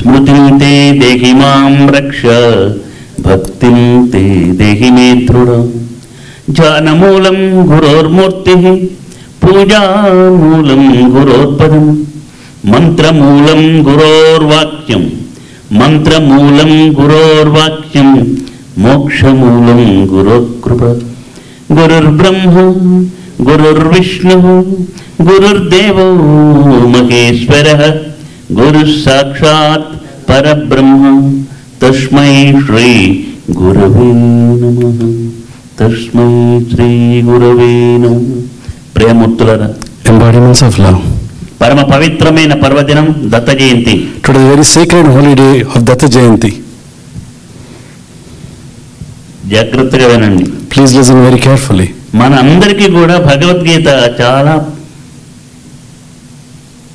స్మృతిం తే దేహి మాం రక్ష భక్తిం తే దేహి మే దృఢం ధ్యానమూలం గురోర్మూర్తి పూజామూలం గురోర్పదం మంత్రమూలం గురోర్వాక్యం మంత్రమూలం గురోర్వాక్యం మోక్షమూలం గురోకృప గురుర్బ్రహ్మ గురుర్విష్ణు గురుర్దేవో మహేశ్వరః గురుః సాక్షాత్ పరబ్రహ్మ తస్మై శ్రీ గురవే నమః తస్మై శ్రీ గురవే నమః. ప్రేమమూర్తులారా, embodiments of love. పరమ పవిత్రమైన పర్వదినం దత్త జయంతి. Today is very sacred holy day of Datta Jayanthi. జాగ్రత్తగా వినండి. Please listen very carefully. మన అందరికీ కూడా భగవద్గీత చాలా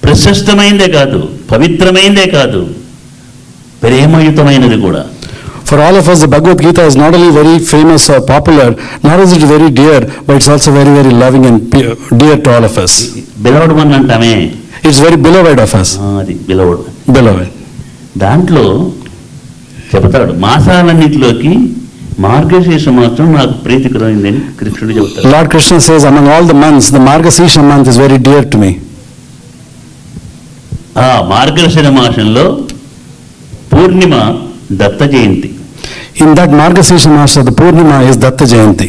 ప్రశస్తమైందే కాదు, పవిత్రమైందే కాదు, ప్రేమయుతమైనది కూడా. For all of us, the Bhagavad Gita is not only very famous or popular, nor is it very dear, but it's also very, very loving and dear to all of us. Beloved one అంటామే. It's very beloved of us. అది beloved. Beloved. దాంట్లో చెబుతాడు, మాసాలన్నింటిలోకి మార్గశీర్ష మాసం నాకు ప్రీతికరమైందని కృష్ణుడు చెబుతాడు. Lord Krishna says, among all the months, the Margashirsha month is very dear to me. ఆ మార్గశిర మాసంలో పూర్ణిమ దత్త జయంతి. In that Margashirsha Masa, the Purnima is Datta Jayanti.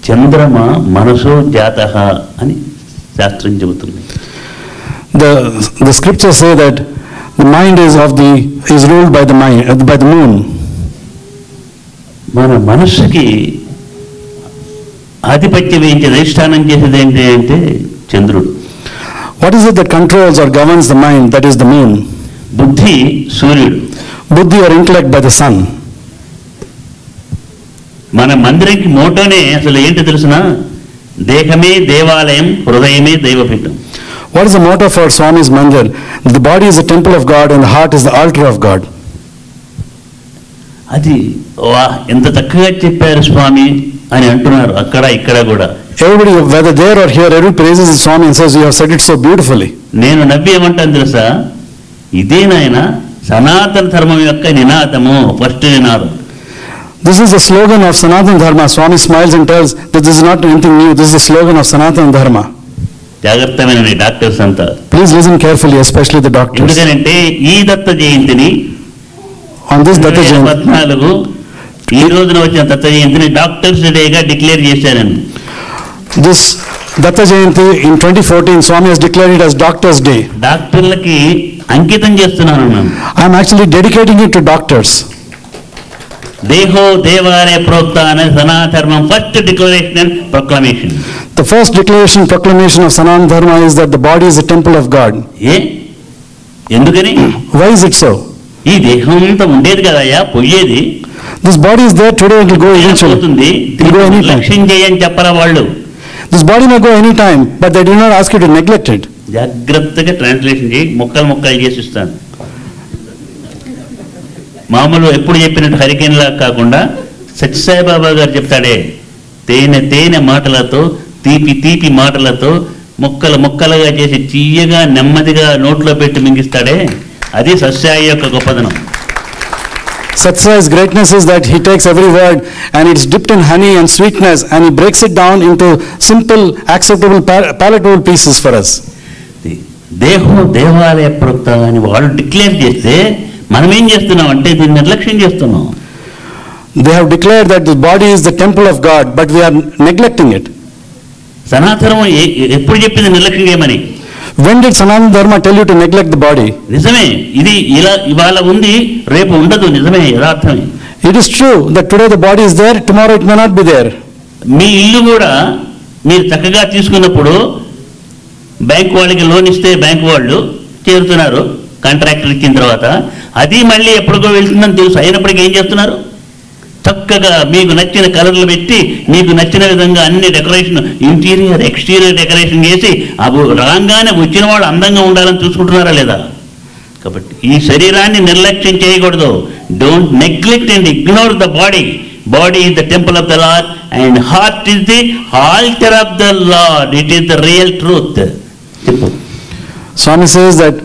చంద్రమ మనసో జాతః అని శాస్త్రం చెబుతుంది. The scriptures say that the mind is ruled by the mind, by the moon. మన మనస్సుకి ఆధిపత్యం వహించే అధిష్టానం చేసేది ఏంటి అంటే చంద్రుడు. What is it that controls or governs the mind? That is the moon. బుద్ధి సూర్యుడు. Buddhi or intellect by the sun. మన మందిరంకి మోటోనే అసలు ఏంటి తెలుసునా? దేహమే దేవాలయం, హృదయమే దైవపీఠం. What is the motto for Swami's Mandir? The body is the temple of God and the heart is the altar of God. అది వా ఎంత చక్కగా చెప్పారు స్వామి అని అంటున్నారు అక్కడ ఇక్కడ కూడా. Everybody, whether there or here, everybody praises the Swami and says, you have said it so beautifully. నేను నవ్వి ఏమంటాను తెలుసా? ఇదే నాయన సనాతన ధర్మం యొక్క నినాదము, ఫస్ట్ నినాదం. This is the slogan of Sanatana Dharma. Swami smiles and tells that this is not anything new. This is the slogan of Sanatana Dharma. జాగ్రత్తమైన డాక్టర్స్ అంతా. Please listen carefully, especially the doctors. ఎందుకంటే ఈ దత్త జయంతిని On this Datta Jayanthi, 2014 ఈ రోజున వచ్చిన దత్త జయంతిని doctors డేగా డిక్లేర్ చేశాను. this Datta Jayanthi in 2014, Swami has declared it as Doctors' Day. డాక్టర్లకి అంకితం చేస్తున్నాను నేను. I am actually dedicating it to doctors. దేహో దేవాలయ ప్రోక్త అనే సనాతన first declaration and proclamation. The first declaration proclamation of Sanatana Dharma is that the body is the temple of God. ఎందుకని? Why is it so? ఈ దేహం అంతా ఉండేది కదయ్యా, పోయేది. This body is there today, it will go eventually. It will go anytime. లక్ష్యం చేయని చెప్పరా వాళ్ళు. This body may go anytime, but they do not ask you to neglect it. జాగ్రత్తగా ట్రాన్స్లేషన్ చేయి, ముక్కలు చేసి ఇస్తాను. మామూలు ఎప్పుడు చెప్పినట్టు హరికేన్లా కాకుండా సత్యసాయిబాబా గారు చెప్తాడే, తేనె తేనె మాటలతో, తీపి తీపి మాటలతో ముక్కలుగా చేసి తీయగా నెమ్మదిగా నోట్లో పెట్టి మింగిస్తాడే, అది సత్యసాయి యొక్క గొప్పదనం. Satsai's greatness is that he takes every word and it's dipped in honey and sweetness and he breaks it down into simple, acceptable, palatable pieces for us. దేహో దేవాలయ ప్రోక్త అని వాళ్ళు డిక్లేర్ చేస్తే మనం ఏం చేస్తున్నాం అంటే దీన్ని నిర్లక్ష్యం చేస్తున్నాం. They have declared that the body is the temple of God, but we are neglecting it. సనాతనం ఎప్పుడు చెప్పింది నిర్లక్ష్యం చేయమని? When did Sanatana Dharma tell you to neglect the body? నిజమే, ఇది ఇలా ఇవాళ ఉంది, రేపు ఉండదు. నిజమే, యథార్థమే. It is true that today the body is there, tomorrow it may not be there. మీ ఇల్లు కూడా మీరు చక్కగా తీసుకున్నప్పుడు బ్యాంక్ వాళ్ళకి లోన్ ఇస్తే బ్యాంక్ వాళ్ళు చేరుతున్నారు, కాంట్రాక్టర్ ఇచ్చిన తర్వాత అది మళ్ళీ ఎప్పటికో వెళ్తుందని తెలుసు, అయినప్పటికీ ఏం చేస్తున్నారు? చక్కగా మీకు నచ్చిన కలర్లు పెట్టి మీకు నచ్చిన విధంగా అన్ని డెకరేషన్, ఇంటీరియర్ ఎక్స్టీరియర్ డెకరేషన్ చేసి అవి రాగానే వచ్చిన వాళ్ళు అందంగా ఉండాలని చూసుకుంటున్నారా లేదా? కాబట్టి ఈ శరీరాన్ని నిర్లక్ష్యం చేయకూడదు. Don't neglect and ignore the body. body is the temple of the Lord and heart is the altar of the Lord. It is the real truth. Swami says that,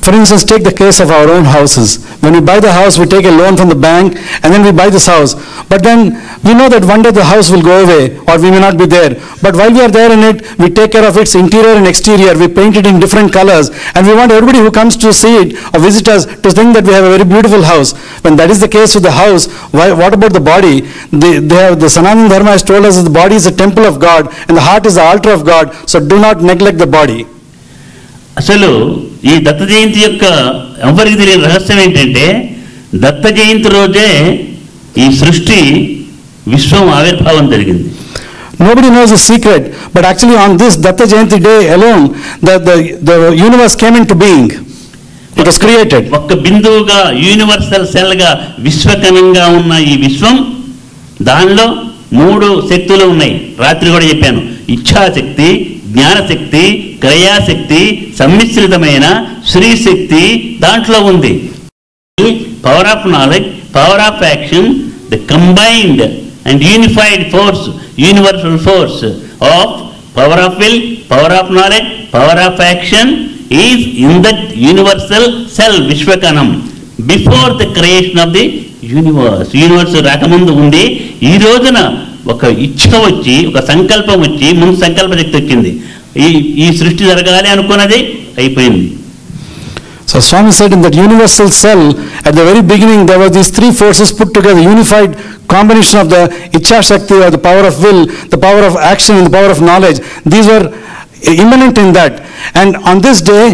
for instance, take the case of our own houses. When we buy the house, we take a loan from the bank and then we buy this house. But then we know that one day the house will go away or we may not be there. But while we are there in it, we take care of its interior and exterior. We paint it in different colors. And we want everybody who comes to see it or visit us to think that we have a very beautiful house. When that is the case with the house, what about the body? The Sanatana Dharma has told us that the body is a temple of God and the heart is the altar of God. So do not neglect the body. అసలు ఈ దత్త జయంతి యొక్క ఎవరికి తెలియని రహస్యం ఏంటంటే, దత్త జయంతి రోజే ఈ సృష్టి విశ్వం ఆవిర్భావం జరిగింది. Nobody knows the secret, but actually on this Datta Jayanti day alone, the universe came into being. It was created. ఒక్క బిందువుగా, యూనివర్సల్ సెల్గా, విశ్వకణంగా ఉన్న ఈ విశ్వం, దానిలో 3 శక్తులు ఉన్నాయి. రాత్రి కూడా చెప్పాను. ఇచ్ఛాశక్తి, జ్ఞానశక్తి, క్రియాశక్తి, సమ్మిశ్రితమైన శ్రీశక్తి దాంట్లో ఉంది. Power of knowledge, power of action, the combined and unified force, universal force of power of will, power of knowledge, power of action is in that universal cell, విశ్వకణం, before the creation of the universe. Universe రాకముందు ఉంది. ఈ రోజున ఒక ఇచ్ఛ వచ్చి, ఒక సంకల్పం వచ్చి, ముందు సంకల్ప శక్తి వచ్చింది. ఈ సృష్టి జరగాలి అనుకున్నది అయిపోయింది. So Swami said in that universal cell, at the very beginning there were these 3 forces put together, unified combination of the Ichha Shakti or the power of will, the power of action and the power of knowledge. These were immanent in that. And on this day,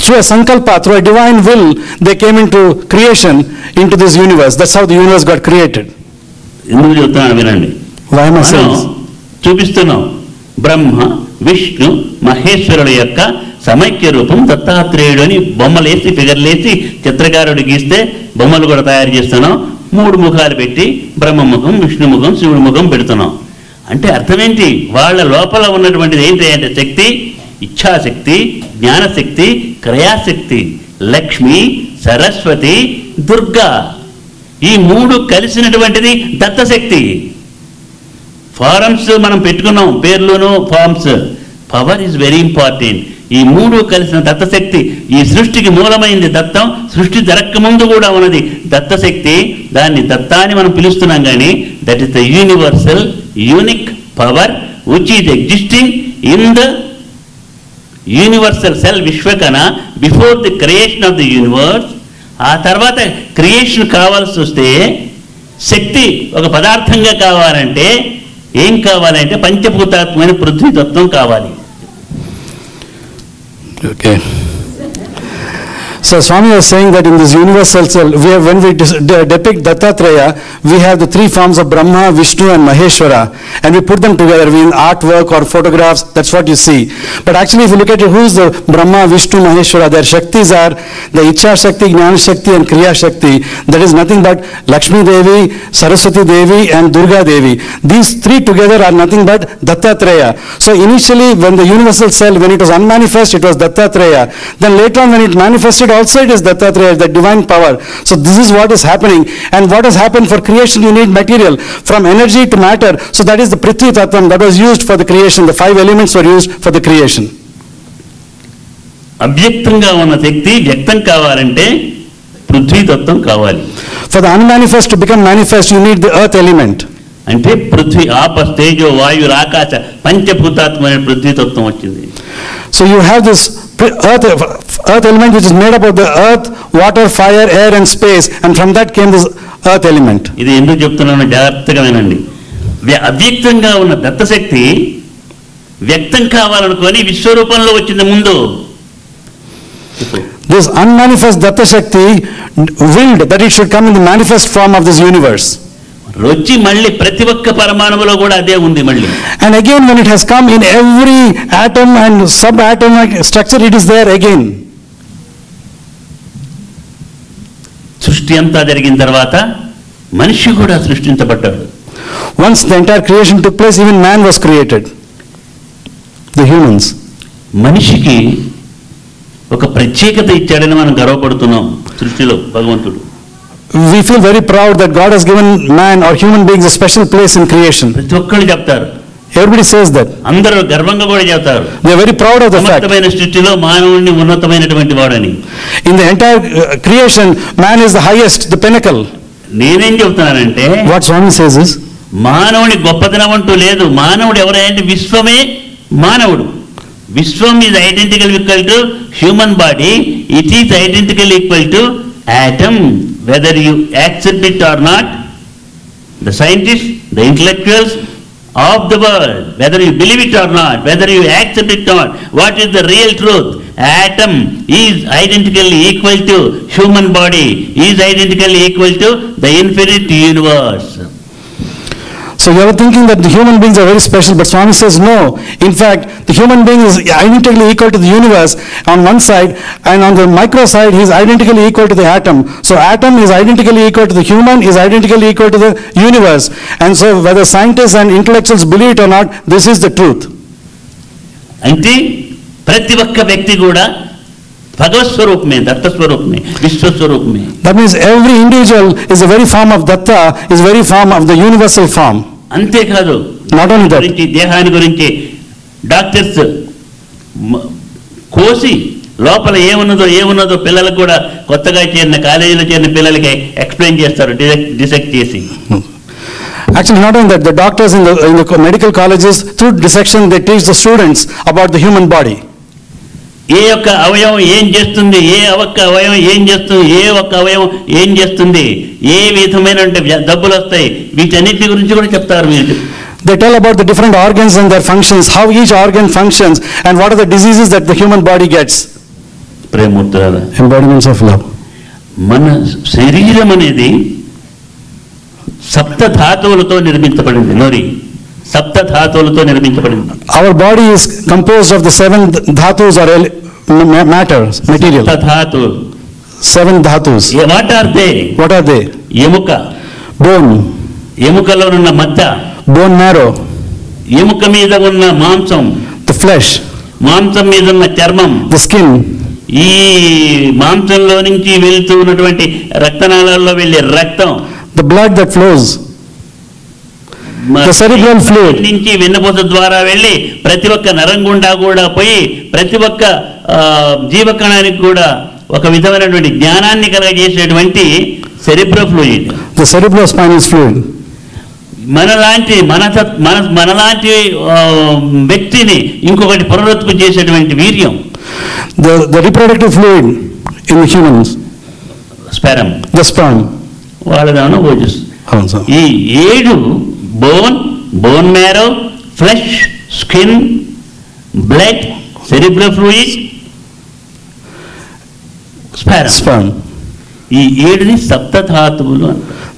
through a sankalpa, through a divine will, they came into creation, into this universe. That's how the universe got created. ఎందుకు చెప్తున్నాను వినండి. Why am I saying? చూపిస్తున్నాం బ్రహ్మ, విష్ణు, మహేశ్వరుల యొక్క సమైక్య రూపం దత్తాత్రేయుడు అని బొమ్మలేసి, ఫిగర్లేసి చిత్రకారుడు గీస్తే బొమ్మలు కూడా తయారు చేస్తున్నాం. 3 ముఖాలు పెట్టి బ్రహ్మముఖం, విష్ణుముఖం, శివుడి ముఖం పెడుతున్నాం. అంటే అర్థం ఏంటి? వాళ్ళ లోపల ఉన్నటువంటిది ఏంటి అంటే శక్తి, ఇచ్ఛాశక్తి, జ్ఞానశక్తి, క్రియాశక్తి, లక్ష్మి, సరస్వతి, దుర్గా, ఈ 3 కలిసినటువంటిది దత్తశక్తి. ఫారమ్స్ మనం పెట్టుకున్నాం, పేర్లును forms. Power is very important. ఈ 3 కలిసిన దత్తశక్తి, ఈ సృష్టికి మూలమైంది దత్తం. సృష్టి జరగకముందు కూడా ఉన్నది దత్తశక్తి. దాన్ని దత్తా అని మనం పిలుస్తున్నాం. కానీ that is the universal unique power which is existing in the universal cell, విశ్వకణ, before the creation of the universe. ఆ తర్వాత క్రియేషన్ కావాల్సి వస్తే, శక్తి ఒక పదార్థంగా కావాలంటే ఏం కావాలంటే పంచభూతాత్మైన పృథ్వీతత్వం కావాలి. Okay. So Swami was saying that in this universal cell, when we depict Dattatreya, we have the 3 forms of Brahma, Vishnu and Maheshwara, and we put them together in artwork or photographs. That's what you see. But actually, if you look at it, who is the Brahma, Vishnu, Maheshwara? Their Shaktis are the Ichha Shakti, Jnana Shakti and Kriya Shakti. That is nothing but Lakshmi Devi, Saraswati Devi and Durga Devi. These 3 together are nothing but Dattatreya. So initially, when the universal cell, when it was unmanifest, it was Dattatreya. Then later on, when it manifested, also it is Dattatreya, the divine power. So this is what is happening. And what has happened for creation, you need material from energy to matter. So that is the Prithvi Tattvam that was used for the creation. The 5 elements were used for the creation. అవ్యక్తంగా ఉన్న శక్తి వ్యక్తం కావాలంటే పృథ్వీ తత్వం కావాలి. For the unmanifest to become manifest, you need the earth element. అంటే పృథ్వీ, ఆపస్, తేజో, వాయు, ఆకాశ, పంచభూతాత్మైన పృథ్వీ తత్వం వచ్చింది. So you have this earth element which is made up of the earth, water, fire, air and space, and from that came this earth element. ఇది ఎందుకు చెప్తున్నానో జాగ్రత్తగా వినండి. అవ్యక్తంగా ఉన్న దత్తశక్తి వ్యక్తం కావాలనుకొని విశ్వరూపంలో వచ్చింది ముందు. This unmanifest Datta Shakti willed that it should come in the manifest form of this universe. వచ్చి మళ్ళీ ప్రతి ఒక్క పరమాణువులో కూడా అదే ఉంది మళ్ళీ. And again when it has come in every atom and subatomic structure, it is there again. సృష్టి అంతా జరిగిన తర్వాత మనిషి కూడా సృష్టించబడ్డాడు. Once the entire creation took place, even man was created, the humans. మనిషికి ఒక ప్రత్యేకత ఇచ్చాడని మనం గర్వపడుతున్నాం సృష్టిలో భగవంతుడు. we feel very proud that God has given man or human beings a special place in creation. ప్రతి ఒక్కళ్ళు చెప్తారు. Everybody says that. అందరూ గర్వంగా కూడా చెప్తారు. They are very proud of the fact. సమస్తమైన సృష్టిలో మానవుడిని ఉన్నతమైనటువంటి వాడని. In the entire creation, man is the highest, the pinnacle. నేనేం చెప్తున్నానంటే, what Swami says is, మానవుడి గొప్పతనం అంటూ లేదు. మానవుడు ఎవరంటే విశ్వమే మానవుడు. విశ్వం is identical equal to human body. It is identical equal to atom. Whether you accept it or not, the scientists, the intellectuals of the world, whether you believe it or not, whether you accept it or not, what is the real truth? Atom is identically equal to human body, is identically equal to the infinite universe. So you are thinking that the human beings are very special, but Swami says no. In fact, the human being is identically equal to the universe on one side, and on the micro side, he is identically equal to the atom. So atom is identically equal to the human, is identically equal to the universe. And so whether scientists and intellectuals believe it or not, this is the truth. అంటే ప్రతి ఒక్క వ్యక్తి కూడా భగవత్ స్వరూపమే, దత్త స్వరూపమే, విశ్వ స్వరూపమే. That means every individual is a very form of Datta, is very form of the universal form. అంతేకాదు, Not only that. దేహాన్ని గురించి డాక్టర్స్ కోసి లోపల ఏమున్నదో పిల్లలకు కూడా, కొత్తగా చేరిన కాలేజీలో చేరిన పిల్లలకి ఎక్స్ప్లెయిన్ చేస్తారు, డిసెక్ట్ చేసి. Actually, not only that, the doctors in the medical colleges, through dissection, they teach the students about the human body. ఏ ఒక్క అవయవం ఏం చేస్తుంది, ఏ ఒక్క అవయవం ఏం చేస్తుంది, ఏ ఒక్క అవయవం ఏం చేస్తుంది, ఏ విధమైన డబ్బులు వస్తాయి, వీటన్నిటి గురించి కూడా చెప్తారు మీరు. They tell about the different organs and their functions, how each organ functions, and what are the diseases that the human body gets. ప్రేమూర్తులారా, Embodiments of love. మన శరీరం అనేది సప్త ధాతువులతో నిర్మించబడింది. నోరి సప్త ధాతువులతో నిర్మించబడింది. Our body is composed of the 7 dhatus or matters, material. సప్త ధాతువులు. 7 dhatus. What are they? What are they? ఎముక, Bone, ఎముకలో ఉన్న మజ్జ, bone marrow, ఎముక మీద ఉన్న మాంసం, the flesh, మాంసం మీద ఉన్న చర్మం, the skin, ఈ మాంసంలో నుంచి వెళ్తూ ఉన్నటువంటి రక్తనాళాల్లో వెళ్ళే రక్తం, the blood that flows, the cerebral fluid, నుంచి వెన్నపూస ద్వారా వెళ్ళి ప్రతి ఒక్క నరం గుండా కూడా పోయి ప్రతి ఒక్క జీవకణానికి కూడా ఒక విధమైనటువంటి జ్ఞానాన్ని కలగజేసేటువంటి cerebral fluid. the cerebrospinal fluid. మనలాంటి వ్యక్తిని ఇంకొకటి పునరుత్పత్తి చేసేటువంటి వీర్యం, the reproductive fluid in the humans, స్పెరమ్, the sperm. వాళ్ళదేమో Ojas. ఈ 7 bone marrow, flesh, skin, blood, cerebral fluid, స్పెరమ్. ఈ 7 సప్తధాతువులు.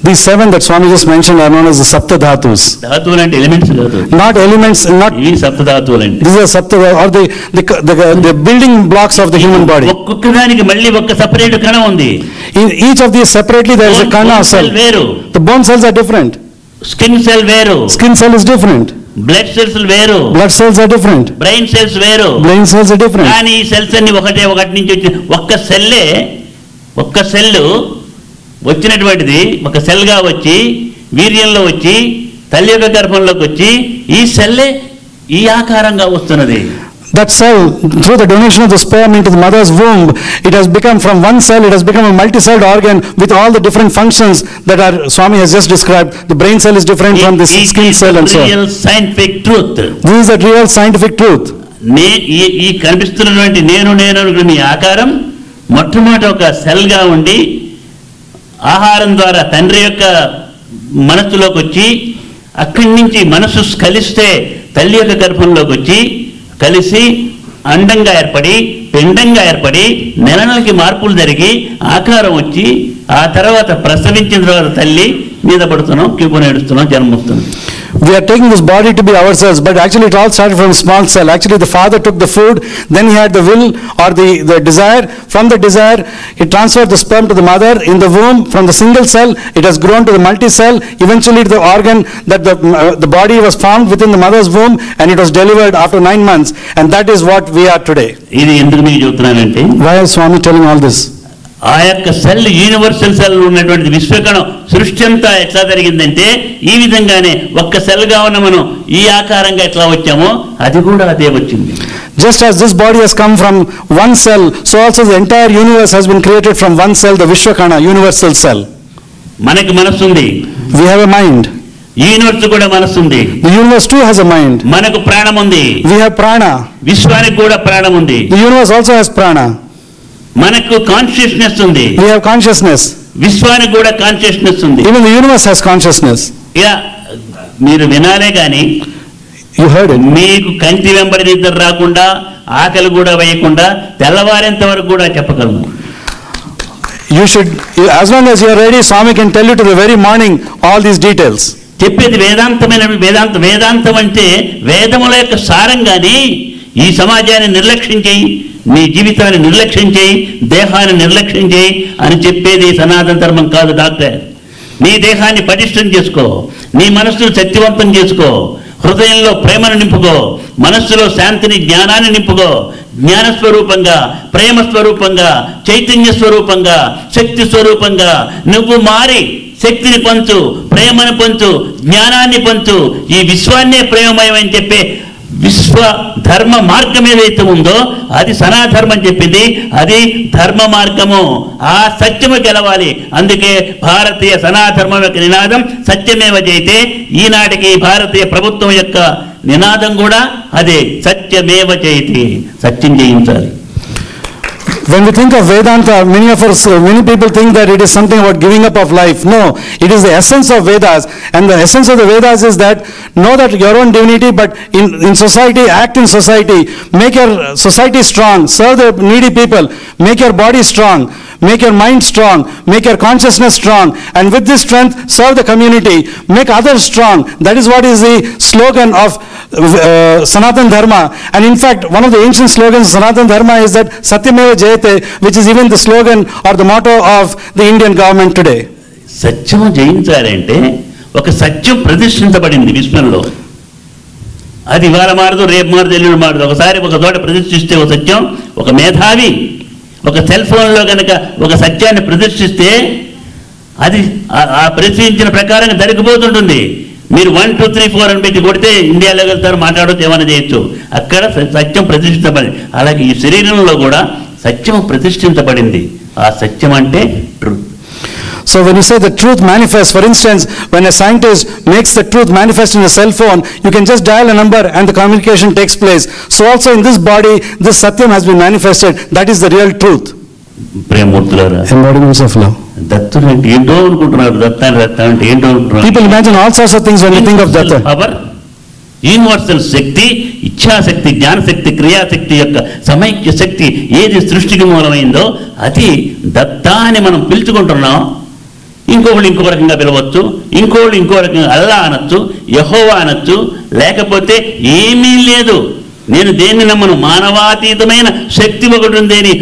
These 7 that Swami just mentioned are known as the Sapta Dhatus. ధాతువులు అంటే elements కాదు. Not elements, not. ఇవి సప్తధాతువులు అంటే. These are Sapta, or the building blocks of the human body. ఒక్కొక్క దానికి మళ్ళీ ఒక separate కణం ఉంది. In each of these separately there is a kana cell. వేరు. The bone cells are different. Skin cell వేరు. Skin cell is different. Blood cells వేరు. Blood cells are different. Brain cells వేరు. Brain cells are different. కానీ ఈ cells అన్ని ఒకటి నుంచి వచ్చి ఒక్క సెల్ వచ్చినటువంటిది ఒక సెల్గా వచ్చి వీర్యంలో వచ్చి తల్లి యొక్క గర్భంలోకి వచ్చి ఈ సెల్లే ఈ ఆకారంగా వస్తున్నది. That cell, through the donation of the sperm into the mother's womb, it has become, from one cell, it has become a multi-celled organ with all the different functions that our Swami has just described. The brain cell is different from the skin cell and so on. Real scientific truth. This is the real scientific truth. ఈ కనిపిస్తున్నటువంటి నేను ఈ ఆకారం మొట్టమొదటి ఒక సెల్గా ఉండి ఆహారం ద్వారా తండ్రి యొక్క మనస్సులోకి వచ్చి అక్కడి నుంచి మనస్సు కలిస్తే తల్లి యొక్క గర్భంలోకి వచ్చి కలిసి అండంగా ఏర్పడి పిండంగా ఏర్పడి నెలకి మార్పులు జరిగి ఆకారం వచ్చి ఆ తర్వాత ప్రసవించిన తర్వాత తల్లి మీద పడుతున్నాం, cube నేడుస్తున్నాం, జన్మొస్తున్నాం. We are taking this body to be ourselves, but actually it all started from a small cell. Actually the father took the food, then he had the will or the desire. From the desire, he transferred the sperm to the mother in the womb. From the single cell, it has grown to the multi-cell. Eventually the organ that the body was formed within the mother's womb, and it was delivered after 9 months. And that is what we are today. ఇది ఎందుకు మీకు చెప్తున్నానంటే, why is Swami telling all this? ఆ యొక్క cell universal cell ఉన్నటువంటి విశ్వకణం సృష్టి అంతా ఎట్లా జరిగిందంటే ఈ విధంగానే ఒక్క సెల్గా ఉన్న మనం ఈ ఆకారంగా ఎట్లా వచ్చామో అది కూడా అదే వచ్చింది. Just as this body has come from one cell, so also the entire universe has been created from one cell, the Vishwakana, universal cell. మనకి మనస్సు ఉంది. We have a mind. ఈ యూనివర్స్ కూడా మనస్సు ఉంది. The universe too has a mind. మనకు ప్రాణం ఉంది. We have prana. విశ్వానికి కూడా ప్రాణం ఉంది. The universe also has prana. మనకు కాన్షియస్నెస్ ఉంది. We have consciousness. విశ్వానికి కూడా కాన్షియస్నెస్ ఉంది. Even the universe has consciousness. ఇలా మీరు వినాలే కానీ You heard it. మీకు కంటి వెంబడి నిద్ర రాకుండా ఆకలి కూడా వేయకుండా తెల్లవారేంత వరకు కూడా చెప్పగలను. You should, as long as you are ready, Swami can tell you to the very morning all these details. చెప్పేది వేదాంతమైన వేదాంతం అంటే వేదముల యొక్క సారం కానీ ఈ సమాజాన్ని నిర్లక్ష్యం చేయి, నీ జీవితాన్ని నిర్లక్ష్యం చేయి, దేహాన్ని నిర్లక్ష్యం చేయి అని చెప్పేది సనాతన ధర్మం కాదు డాక్టర్. నీ దేహాన్ని పటిష్టం చేసుకో, నీ మనస్సును శక్తివంతం చేసుకో, హృదయంలో ప్రేమను నింపుకో, మనస్సులో శాంతిని జ్ఞానాన్ని నింపుకో. జ్ఞాన స్వరూపంగా, ప్రేమ స్వరూపంగా, చైతన్య స్వరూపంగా, శక్తి స్వరూపంగా నువ్వు మారి శక్తిని పంచు, ప్రేమను పంచు, జ్ఞానాన్ని పంచు. ఈ విశ్వాన్నే ప్రేమమయం అని చెప్పే విశ్వ ధర్మ మార్గం ఏదైతే ఉందో అది సనాధర్మం చెప్పింది, అది ధర్మ మార్గము. ఆ సత్యము గెలవాలి. అందుకే భారతీయ సనాధర్మం యొక్క నినాదం సత్యమేవ జయతే. ఈనాటికి భారతీయ ప్రభుత్వం యొక్క నినాదం కూడా అదే, సత్యమేవ జయతే, సత్యం జయించాలి. When we think of Vedanta, many people think that it is something about giving up of life. No, it is the essence of Vedas. And the essence of the Vedas is that know that your own divinity, but in society, act in society, make your society strong, serve the needy people, make your body strong, make your mind strong, make your consciousness strong, and with this strength, serve the community, make others strong. That is what is the slogan of Sanatana Dharma. And in fact, one of the ancient slogans of Sanatana Dharma is that Satyameva Jayate, which is even the slogan or the motto of the Indian government today. సత్యము జయించాలంటే ఒక సత్యం ప్రతిష్ఠించబడింది విశ్వంలో. అది ఇవాళ మారదు, రేపు మారదు, ఎల్లుండి మారదు. ఒకసారి ఒక చోట ప్రతిష్ఠిస్తే ఒక సత్యం, ఒక మేధావి ఒక సెల్ ఫోన్లో కనుక ఒక సత్యాన్ని ప్రదర్శిస్తే అది ఆ ప్రదర్శించిన ప్రకారంగా జరిగిపోతుంటుంది. మీరు 1 2 3 4 అని పెట్టి కొడితే ఇండియాలో వెళ్తారు, మాట్లాడవచ్చు, ఏమైనా చేయొచ్చు. అక్కడ సత్యం ప్రతిష్ఠించబడింది. అలాగే ఈ శరీరంలో కూడా సత్యం ప్రతిష్ఠించబడింది. ఆ సత్యం అంటే truth. So when you say the truth manifests, for instance, when a scientist makes the truth manifest in a cell phone, you can just dial a number and the communication takes place. So also in this body, this Satyam has been manifested. That is the real truth. ప్రేమూర్తులారా, embodiments of love. దత్తుడు అంటే ఏంటో అనుకుంటున్నారు, దత్తాన్ని అంటే ఏంటో అనుకుంటున్నారు. People imagine all sorts of things when you think of Datta. Power, universal శక్తి, ఇచ్ఛాశక్తి, జ్ఞానశక్తి, క్రియాశక్తి యొక్క సమైక్య శక్తి ఏది సృష్టికి మూలమైందో అది దత్తా అని మనం పిలుచుకుంటున్నాం. ఇంకొకళ్ళు ఇంకో రకంగా పిలవచ్చు, ఇంకోళ్ళు ఇంకో రకంగా అల్లా అనొచ్చు, యెహోవా అనొచ్చు, లేకపోతే ఏమీ లేదు. నేను దేన్ని నమ్మను, మానవాతీతమైన శక్తి ఒకటి ఉందని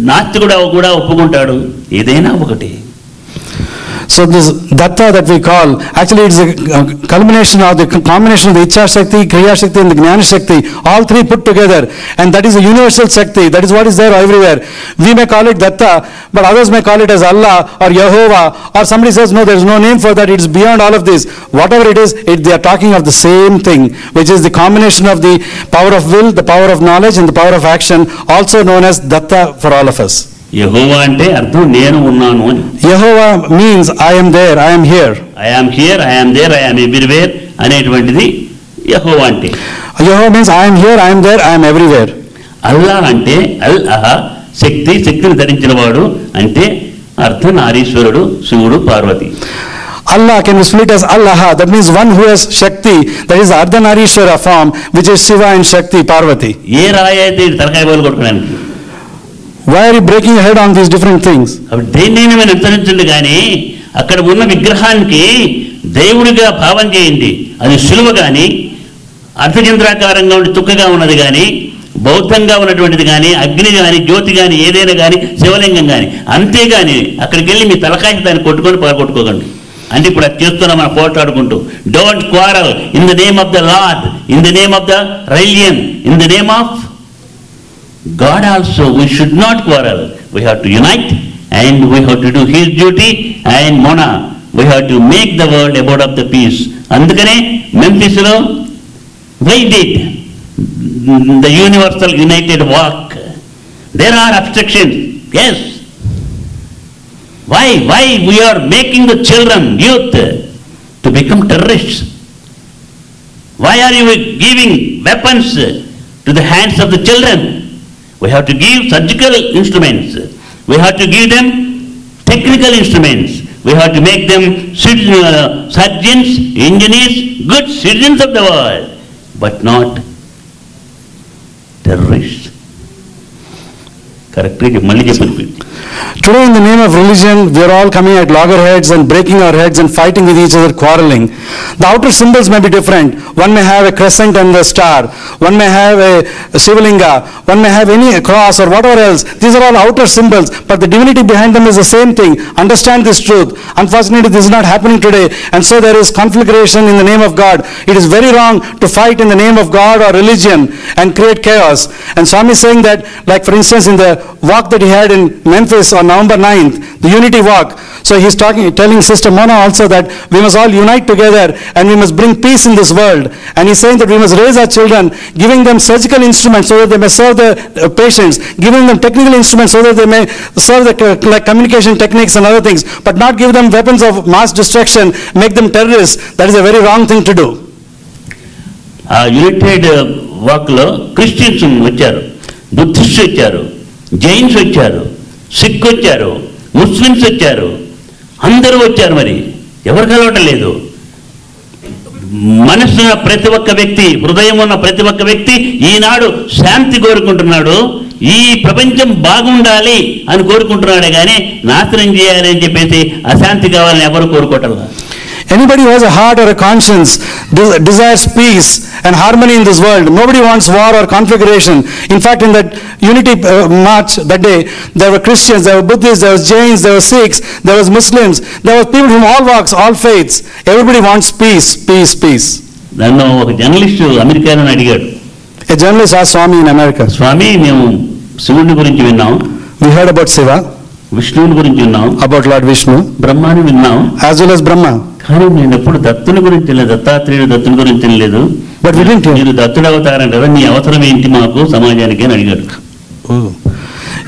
నాస్తికుడు కూడా ఒప్పుకుంటాడు. ఏదైనా ఒకటి. So this Datta that we call, actually it is a culmination of the combination of the Ichha Shakti, Kriya Shakti and the Jnana Shakti, all three put together, and that is a universal Shakti. That is what is there everywhere. We may call it Datta, but others may call it as Allah or Yehovah, or somebody says no, there is no name for that, it is beyond all of this. Whatever it is, they are talking of the same thing, which is the combination of the power of will, the power of knowledge and the power of action, also known as Datta for all of us. యెహోవా అంటే అర్థం నేను ఉన్నాను అని. Yehovah means I am there, I am here. I am here, I am there, I am everywhere అనేటువంటిది యెహోవా అంటే. Yehovah means I am here, I am there, I am everywhere. అల్లా అంటే అల్ అహ, శక్తి, శక్తిని ధరించిన వాడు అంటే అర్థం నారీశ్వరుడు, శివుడు, Parvati. Allah can be split as Allah, that means one who has Shakti, that is the Ardhanarishwara form, which is Shiva and Shakti, Parvati. ఏ రాయి అయితే తలకాయ బోలు కొట్టుకోవడానికి? Why are you breaking your head on these different things? దేన్నైనా మీరు అనుసరించండి కానీ అక్కడ ఉన్న విగ్రహానికి దేవుడిగా భావం చేయండి. అది సులువ కానీ, అర్ధచంద్రాకారంగా ఉండి తుక్కగా ఉన్నది కానీ, బౌద్ధంగా ఉన్నటువంటిది కానీ, అగ్ని కానీ, జ్యోతి కానీ, ఏదైనా కానీ, శివలింగం కానీ. అంతేగాని అక్కడికి వెళ్ళి మీ తలకాయ దాన్ని కొట్టుకొని కొట్టుకోకండి. అంటే ఇప్పుడు అది చేస్తున్నాం మనం పోట్లాడుకుంటూ. Don't quarrel in the name of the lord, in the name of the religion, in the name of God also. We should not quarrel. We have to unite and we have to do his duty, and Mona, we have to make the world abode of the peace. Andukane Memphis lo why did the universal united walk? There are obstructions, yes. Why we are making the children, youth, to become terrorists? Why are you giving weapons to the hands of the children? We have to give surgical instruments. We have to give them technical instruments. We have to make them surgeons, engineers, good citizens of the world, but not terrorists. Correctly, Malli cheppandi. Today, in the name of religion, we are all coming at loggerheads and breaking our heads and fighting with each other, quarreling. The outer symbols may be different. One may have a crescent and a star. One may have a Shivalinga. One may have any cross or whatever else. These are all outer symbols, but the divinity behind them is the same thing. Understand this truth. Unfortunately, this is not happening today, and so there is conflagration in the name of God. It is very wrong to fight in the name of God or religion and create chaos. And Swami is saying that, like for instance, in the walk that he had in Memphis on November 9th, the unity walk. So he's telling Sister Mona also that we must all unite together and we must bring peace in this world. And he's saying that we must raise our children, giving them surgical instruments so that they may serve the patients, giving them technical instruments so that they may serve the like communication techniques and other things, but not give them weapons of mass destruction, make them terrorists. That is a very wrong thing to do. United walk lo Christians vacharu, Buddhists vacharu, Jains vacharu, Sikh vacharu, Muslims vacharu, అందరూ వచ్చారు. మరి ఎవరు కలవటం లేదు. మనసున్న ప్రతి ఒక్క వ్యక్తి, హృదయం ఉన్న ప్రతి ఒక్క వ్యక్తి ఈనాడు శాంతి కోరుకుంటున్నాడు. ఈ ప్రపంచం బాగుండాలి అని కోరుకుంటున్నాడే కానీ నాశనం చేయాలి అని చెప్పేసి అశాంతి కావాలని ఎవరు కోరుకోవటం. Anybody who has a heart or a conscience desires peace and harmony in this world. Nobody wants war or conflagration. In fact, in that unity march that day, there were Christians, there were Buddhists, there was Jains, there were Sikhs, there was Muslims, there were people from all walks, all faiths. Everybody wants peace, peace, peace. నన్ను ఒక journalist అమెరికాలో అడిగాడు. A journalist asked Swami in America. స్వామి, మేము శివుని గురించి విన్నాం. We heard about Shiva. విష్ణువుని గురించి విన్నాం. About Lord Vishnu. బ్రహ్మాని విన్నాం. As well as Brahma. కానీ నేను ఎప్పుడు దత్తుని గురించి తెలియదు, దత్తాత్రేయుడు దత్తుని గురించి తెలియదు. మీరు దత్తుడు అవతారం కదా, మీ అవసరం ఏంటి మాకు సమాజానికి అని అడిగాడు.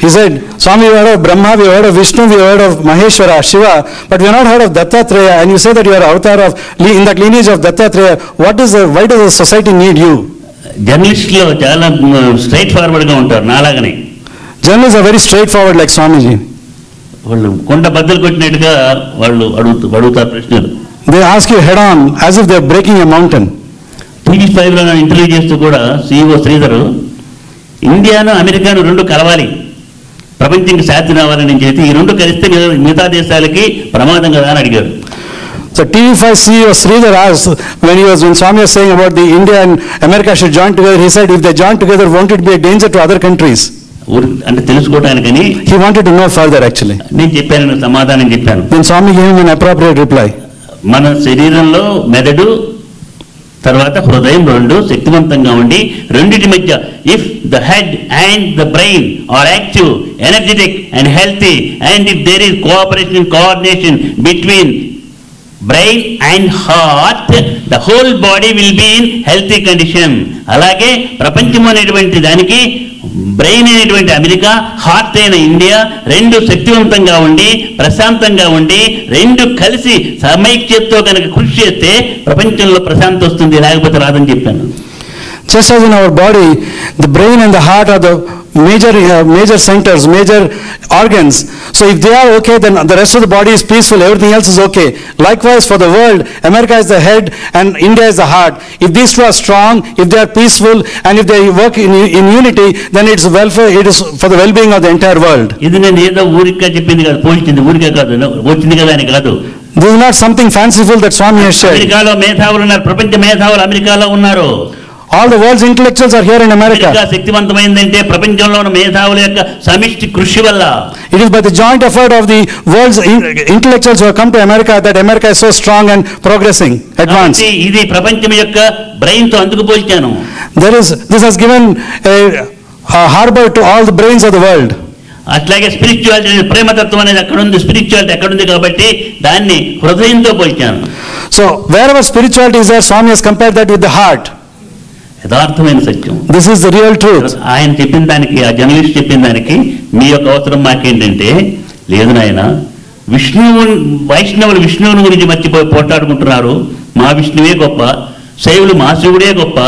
He said, Swami, we heard of Brahma, we heard of Vishnu, we heard of Maheshwara, Shiva, but we have not heard of Dattatreya, and you say that you are avatar of, in that lineage of Dattatreya. Why does the society need you? జర్నలిస్టులు చాలా straight ఫార్వర్డ్గా ఉంటారు, నాలాగనే. Journalists are very straightforward like Swamiji. వాళ్ళు కొండ బద్దలు కొట్టినట్టుగా వాళ్ళు అడుగుతారు ప్రశ్నలు. They ask you head on as if they are breaking a mountain. TV5లో ఇంటర్వ్యూ చేస్తూ కూడా CEO శ్రీధర్, ఇండియాను అమెరికాను రెండు కలవాలి, ప్రపంచానికి శాంతి రావాలని చెప్పి ఈ రెండు కలిస్తే మిగతా దేశాలకి ప్రమాదం కదా అని అడిగారు. So TV5 CEO Sridhar asked when Swami was saying about the India and America should join together, he said if they join together, won't it be a danger to other countries? అంటే తెలుసుకోవటానికని he wanted to know further actually. నేను చెప్పాను, సమాధానం చెప్పాను. Then Swami gave him an appropriate reply. మన శరీరంలో మెదడు తర్వాత హృదయం రెండు శక్తివంతంగా ఉండి రెండిటి మధ్య if the head and the brain are active, energetic and healthy, and if there is cooperation coordination between brain and heart, the whole body will be in healthy condition. అలాగే ప్రపంచం అనేటువంటి దానికి బ్రెయిన్ అయినటువంటి అమెరికా, హార్ట్ అయిన India రెండు శక్తివంతంగా ఉండి ప్రశాంతంగా ఉండి రెండు కలిసి సమైక్యతతో కనుక కృషి చేస్తే ప్రపంచంలో ప్రశాంతి వస్తుంది, లేకపోతే రాదని చెప్పాను. Just as in our body, the brain and the heart are the major centers, major organs. So if they are okay, then the rest of the body is peaceful, everything else is okay. Likewise for the world, America is the head and India is the heart. If these two are strong, if they are peaceful, and if they work in unity, then it's welfare, it is for the well-being of the entire world. ఇది నేను ఏదో ఊరికే చెప్పింది కాదు, పోల్చింది ఊరికే కాదు, వచ్చింది కదా అని కాదు. This is not something fanciful that Swami has shared. అమెరికాలో మేధావులు ఉన్నారు, ప్రపంచ మేధావులు అమెరికాలో ఉన్నారు. All the world's intellectuals are here in America. శక్తివంతమైందంటే ప్రపంచంలో ఉన్న మేధావుల యొక్క సమిష్టి కృషి వల్ల. It is by the joint effort of the world's intellectuals who have come to America that America is so strong and progressing, advanced. ఇది ప్రపంచం యొక్క బ్రెయిన్ తో అందుకు పోల్చాను. This has given a harbor to all the brains of the world. అట్లాగే spirituality, ప్రేమతత్వం అనేది అక్కడ ఉంది, spirituality అక్కడ ఉంది కాబట్టి దాన్ని హృదయంతో పోల్చాను. So wherever spirituality is there, Swami has compared that with the heart. యథార్థమైన సత్యం. This is the real truth. ఆయన చెప్పిన దానికి, ఆ జర్నలిస్ట్ చెప్పిన దానికి మీ యొక్క అవసరం మాకేంటంటే, లేదు నాయన, వైష్ణవులు విష్ణువుని గురించి మర్చిపోయి పోట్లాడుకుంటున్నారు, మా విష్ణువే గొప్ప, శైవులు మా శివుడే గొప్ప,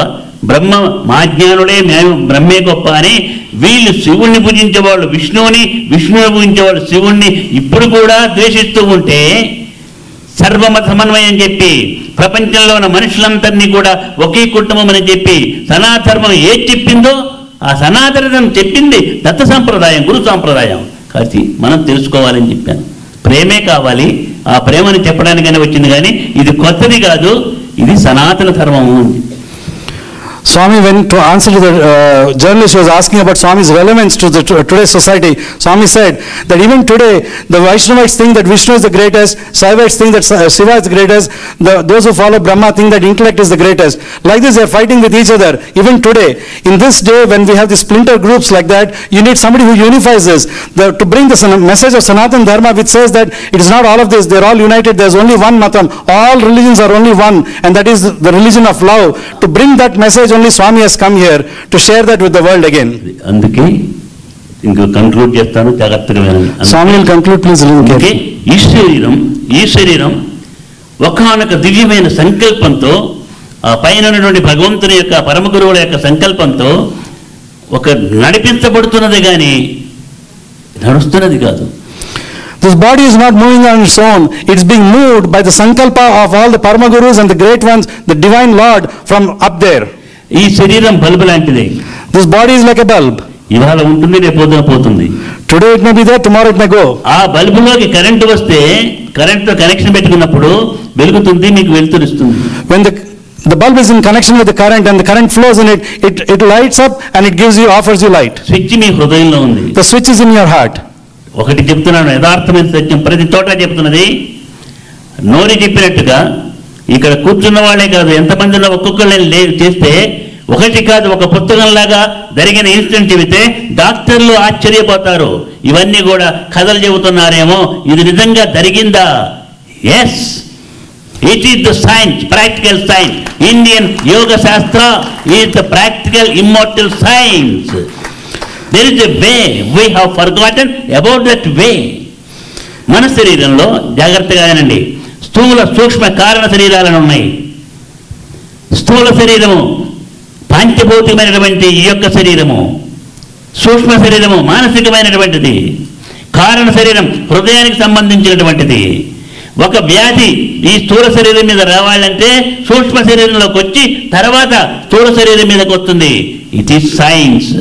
బ్రహ్మ మా జ్ఞానుడే మేము బ్రహ్మే గొప్ప అని వీళ్ళు శివుణ్ణి పూజించేవాళ్ళు విష్ణువుని, విష్ణువుని పూజించేవాళ్ళు శివుణ్ణి ఇప్పుడు కూడా ద్వేషిస్తూ ఉంటే, సర్వమత సమన్వయం చెప్పి ప్రపంచంలో ఉన్న మనుషులందరినీ కూడా ఒకే కుటుంబం అని చెప్పి సనాతనం ఏది చెప్పిందో ఆ సనాతనం చెప్పింది దత్త సాంప్రదాయం, గురు సాంప్రదాయం. కాబట్టి మనం తెలుసుకోవాలని చెప్పాను. ప్రేమే కావాలి, ఆ ప్రేమని చెప్పడానికనే వచ్చింది, కానీ ఇది కొత్తది కాదు, ఇది సనాతన ధర్మము. Swami, when to answer to the journalist who was asking about Swami's relevance to the today's society, Swami said that even today the Vaishnavites think that Vishnu is the greatest, Saivites think that Shiva is the greatest, those who follow Brahma think that intellect is the greatest. Like this they are fighting with each other. Even today, in this day when we have these splinter groups like that, you need somebody who unifies this, to bring the message of Sanatana Dharma, which says that it is not all of this, they are all united, there is only one matam, all religions are only one, and that is the religion of love. To bring that message, only Swami has come here to share that with the world again. అందుకే ఇంకో conclude చేస్తాను, జాగ్రత్తగా వినండి. Swami will conclude, please listen carefully. ఈ శరీరం ఒకానొక దివ్యమైన సంకల్పంతో, ఆ పైన ఉన్నటువంటి భగవంతుని యొక్క పరమ గురువుల యొక్క సంకల్పంతో ఒక నడిపించబడుతున్నది కానీ నడుస్తున్నది కాదు. This body is not moving on its own. It's being moved by the sankalpa of all the Parama Gurus and the great ones, the divine Lord from up there. ఈ శరీరం బల్బు లాంటిది. This body is like a bulb. ఇవాళ ఉంటుంది, రేపు పొద్దున పోతుంది. Today it may be there, tomorrow it may go. ఆ బల్బులోకి current వస్తే, కరెంటుతో కనెక్షన్ పెట్టుకున్నప్పుడు వెలుగుతుంది, మీకు వెలుతురుస్తుంది. When the bulb is in connection with the current and the current flows in it, it lights up and it gives you, offers you light. Switch మీ హృదయంలో ఉంది. The switch is in your heart. ఒకటి చెప్తున్నాను, యథార్థమైన సత్యం ప్రతి చోట చెప్తున్నది. నోరి చెప్పినట్టుగా ఇక్కడ కూర్చున్న వాళ్ళే కాదు, ఎంతమంది ఉన్న ఒక్కొక్కళ్ళని చేస్తే ఒకటి కాదు, ఒక పుస్తకంలాగా జరిగిన ఇన్సిడెంట్ చెబితే డాక్టర్లు ఆశ్చర్యపోతారు. ఇవన్నీ కూడా కథలు చెబుతున్నారేమో, ఇది నిజంగా జరిగిందా? Yes, it is the science, practical science. Indian yoga shastra is the practical immortal science. There is a way, we have forgotten about that way. మన శరీరంలో జాగ్రత్తగా వినండి, స్థూల సూక్ష్మ కారణ శరీరాలను ఉన్నాయి. స్థూల శరీరము పాంచభౌతికమైనటువంటి ఈ యొక్క శరీరము, సూక్ష్మ శరీరము మానసికమైనటువంటిది, కారణ శరీరం హృదయానికి సంబంధించినటువంటిది. ఒక వ్యాధి ఈ స్థూల శరీరం మీద రావాలంటే సూక్ష్మ శరీరంలోకి వచ్చి తర్వాత స్థూల శరీరం మీదకి వస్తుంది. It is science.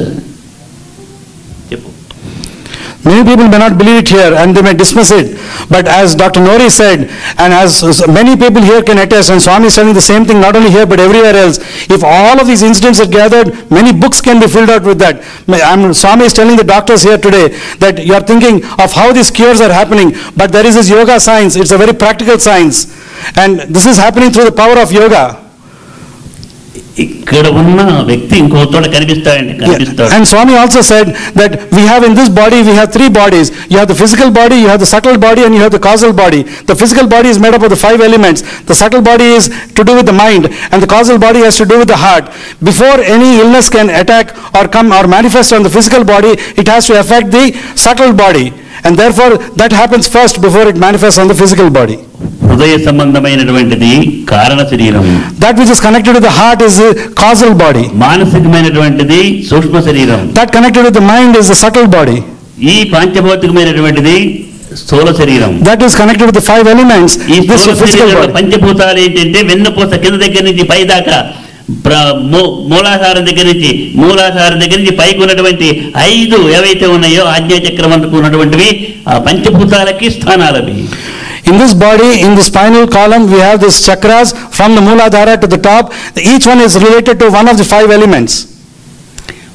Many people may not believe it here and they may dismiss it. But as Dr. Nori said, and as many people here can attest, and Swami is telling the same thing not only here but everywhere else, if all of these incidents are gathered, many books can be filled out with that. Swami is telling the doctors here today that you are thinking of how these cures are happening, but there is this yoga science, it's a very practical science. And this is happening through the power of yoga. ఇక్కడ ఉన్న వ్యక్తి ఇంకో చోట కనిపిస్తాడు. And Swami also said that we have in this body, we have three bodies. You have the physical body, you have the subtle body, and you have the causal body. The physical body is made up of the 5 elements. The subtle body is to do with the mind, and the causal body has to do with the heart. Before any illness can attack or come or manifest on the physical body, it has to affect the subtle body. And therefore that happens first before it manifests on the physical body. హృదయ సంబంధమైనటువంటిది కారణ శరీరం. That which is connected to the heart is the causal body. మానసికమైనటువంటిది సూక్ష్మ శరీరం. That connected with the mind is the subtle body. ఈ పంచభౌతికమైనటువంటిది స్థూల శరీరం. That is connected with the 5 elements. ఈ స్థూల శరీరంలో పంచభూతాలు ఏంటంటే వెన్నుపూస కింద దగ్గర నుంచి పై దాకా, మూలాధారం దగ్గర నుంచి పైకి ఉన్నటువంటి 5 ఏవైతే ఉన్నాయో ఆజ్ఞాచక్రం వరకు ఉన్నటువంటివి ఆ పంచభూతాలకి స్థానాలవి. In this body, in the spinal column, we have these chakras from the Mooladhara to the top. Each one is related to one of the 5 elements.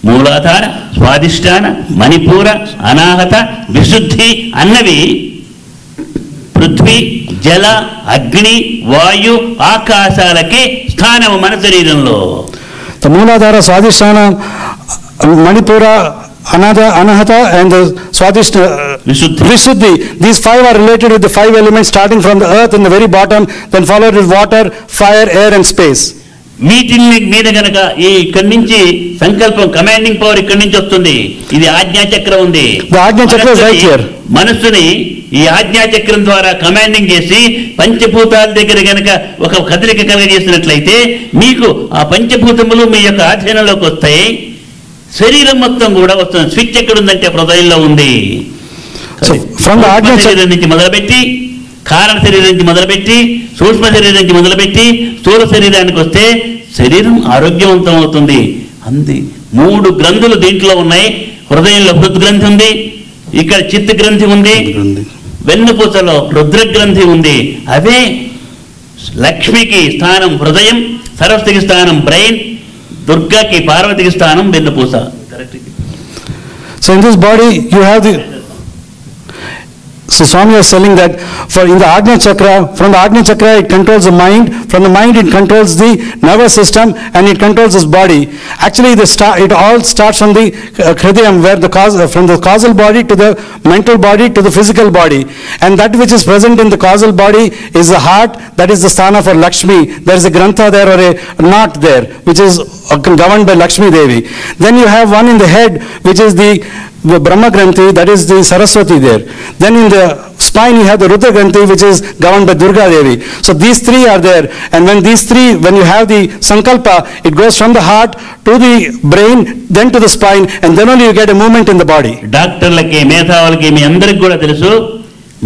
మూలాధార, స్వాదిష్టాన, మణిపూర, అనాహత, విశుద్ధి అన్నవి పృథ్వీ, జల, అగ్ని, వాయు, ఆకాశాలకి స్థానము మన శరీరంలో. The Mooladhara, Swadhisthana, Manipura, Anahata and the Swadhisthana, Vishuddhi. These 5 are related with the 5 elements starting from the earth in the very bottom, then followed with water, fire, air and space. వీటిని మీద గనక ఈ ఇక్కడి నుంచి సంకల్పం commanding power ఇక్కడి నుంచి వస్తుంది. ఇది ఆజ్ఞా చక్రం ఉంది. మనస్సుని ఈ ఆజ్ఞా చక్రం ద్వారా కమాండింగ్ చేసి పంచభూతాల దగ్గర గనక ఒక కదలిక కలిగజేసినట్లయితే మీకు ఆ పంచభూతములు మీ యొక్క ఆధీనంలోకి వస్తాయి. శరీరం మొత్తం కూడా వస్తుంది. స్విచ్ ఎక్కడ ఉందంటే హృదయంలో ఉంది. శరీరం నుంచి మొదలుపెట్టి కారణ శరీరం నుంచి మొదలుపెట్టి సూక్ష్మ శరీరం నుంచి మొదలుపెట్టి స్థూల శరీరానికి వస్తే శరీరం ఆరోగ్యవంతం అవుతుంది. అంది 3 గ్రంథులు దీంట్లో ఉన్నాయి. హృదయంలో హృద్గ్రంథి ఉంది, ఇక్కడ చిత్త గ్రంథి ఉంది, వెన్నుపూసలో రుద్ర గ్రంథి ఉంది. అవే లక్ష్మికి స్థానం హృదయం, సరస్వతికి స్థానం బ్రెయిన్, దుర్గాకి పార్వతికి స్థానం వెన్నుపూస. So in this body you have the So Swami was telling that for in the Ajna Chakra, from the Ajna Chakra it controls the mind, from the mind it controls the nervous system and it controls this body. Actually it all starts from the Hridayam, where from the causal body to the mental body to the physical body. And that which is present in the causal body is the heart, that is the sthana for Lakshmi. There is a grantha there or a knot there, which is governed by Lakshmi Devi. Then you have one in the head, which is the Brahma Granthi, that is the Saraswati there. Then in the spine you have the Rudra Granthi, which is governed by Durga Devi. So these 3 are there, and when you have the Sankalpa, it goes from the heart to the brain, then to the spine, and then only you get a movement in the body. డాక్టర్లకి మేధావులకి మీ అందరికి కూడా తెలుసు,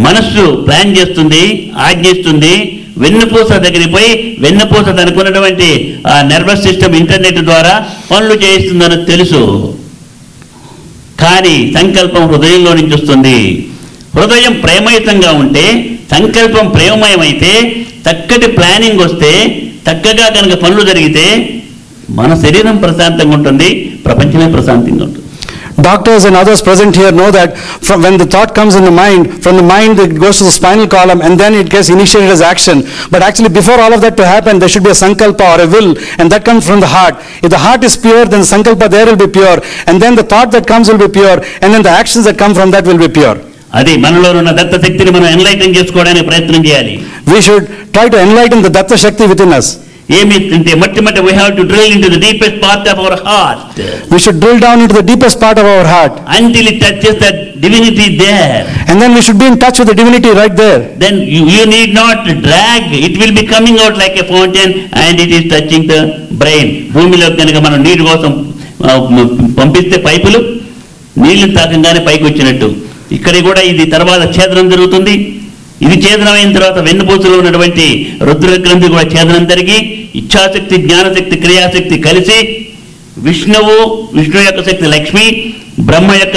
మనస్సు plan చేస్తుంది, ఆజ్ఞిస్తుంది. వెన్నుపూస దగ్గరికి పోయి వెన్నుపూస అనుకున్నటువంటి ఆ నర్వస్ సిస్టమ్ ఇంటర్నెట్ ద్వారా పనులు చేయిస్తుందని తెలుసు. కానీ సంకల్పం హృదయంలో నుంచి వస్తుంది. హృదయం ప్రేమయుతంగా ఉంటే, సంకల్పం ప్రేమమయమైతే, చక్కటి ప్లానింగ్ వస్తే, చక్కగా కనుక పనులు జరిగితే మన శరీరం ప్రశాంతంగా ఉంటుంది, ప్రపంచమే ప్రశాంతంగా ఉంటుంది. Doctors and others present here know that when the thought comes in the mind, from the mind it goes to the spinal column and then it gets initiated as action. But actually before all of that to happen, there should be a sankalpa or a will, and that comes from the heart. If the heart is pure, then the sankalpa there will be pure, and then the thought that comes will be pure, and then the actions that come from that will be pure. అది మనలో ఉన్న దత్త శక్తిని మనం enlighten చేసుకోవడానికి ప్రయత్నం చేయాలి. We should try to enlighten the Datta Shakti within us. ఏమిటంటే మొట్టమొదటి we have to drill into the deepest part of our heart. We should drill down into the deepest part of our heart until it touches that divinity there. And then we should be in touch with the divinity right there. Then you need not drag, it will be coming out like a fountain and it is touching the brain. భూమిలో కనుక మనం నీరు కోసం పంపిస్తే పైపులు నీళ్లు తాకంగానే పైకి వచ్చినట్టు ఇక్కడ కూడా ఇది తర్వాత ఛేదనం జరుగుతుంది. ఇది ఛేదనమైన తర్వాత వెన్నుపూసలో ఉన్నటువంటి రుద్ర గ్రంథి కూడా ఛేదనం జరిగి ఇచ్ఛాశక్తి, జ్ఞానశక్తి, క్రియాశక్తి కలిసి విష్ణు యొక్క శక్తి లక్ష్మి, బ్రహ్మ యొక్క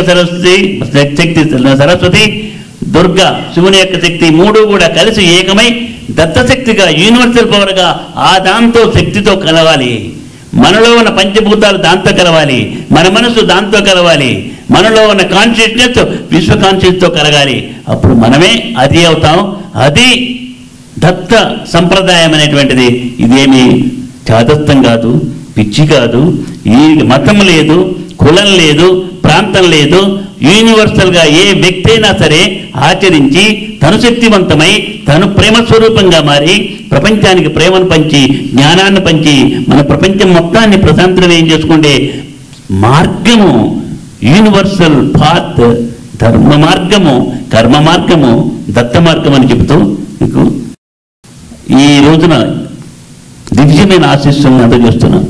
శక్తి సరస్వతి, దుర్గా శివుని యొక్క శక్తి 3 కూడా కలిసి ఏకమై దత్తశక్తిగా యూనివర్సల్ పవర్గా ఆ దాంతో శక్తితో కలవాలి. మనలో ఉన్న పంచభూతాలు దాంతో కలవాలి, మన మనసు దాంతో కలవాలి, మనలో ఉన్న కాన్షియస్నెస్ విశ్వ కాన్షియస్తో కలగాలి. అప్పుడు మనమే అది అవుతాం. అది దత్త సంప్రదాయం అనేటువంటిది. ఇదేమి చాదస్తం కాదు, పిచ్చి కాదు, ఈ మతం లేదు, కులం లేదు, ప్రాంతం లేదు. యూనివర్సల్గా ఏ వ్యక్తి అయినా సరే ఆచరించి తను శక్తివంతమై తను ప్రేమ స్వరూపంగా మారి ప్రపంచానికి ప్రేమను పంచి జ్ఞానాన్ని పంచి మన ప్రపంచం మొత్తాన్ని ప్రశాంతమయం చేసుకుంటే మార్గము యూనివర్సల్ పాత్, ధర్మ మార్గము, కర్మ మార్గము, దత్త మార్గం అని చెబుతూ మీకు ఈ రోజున దివ్యమైన ఆశీస్సులను అందజేస్తున్నాను.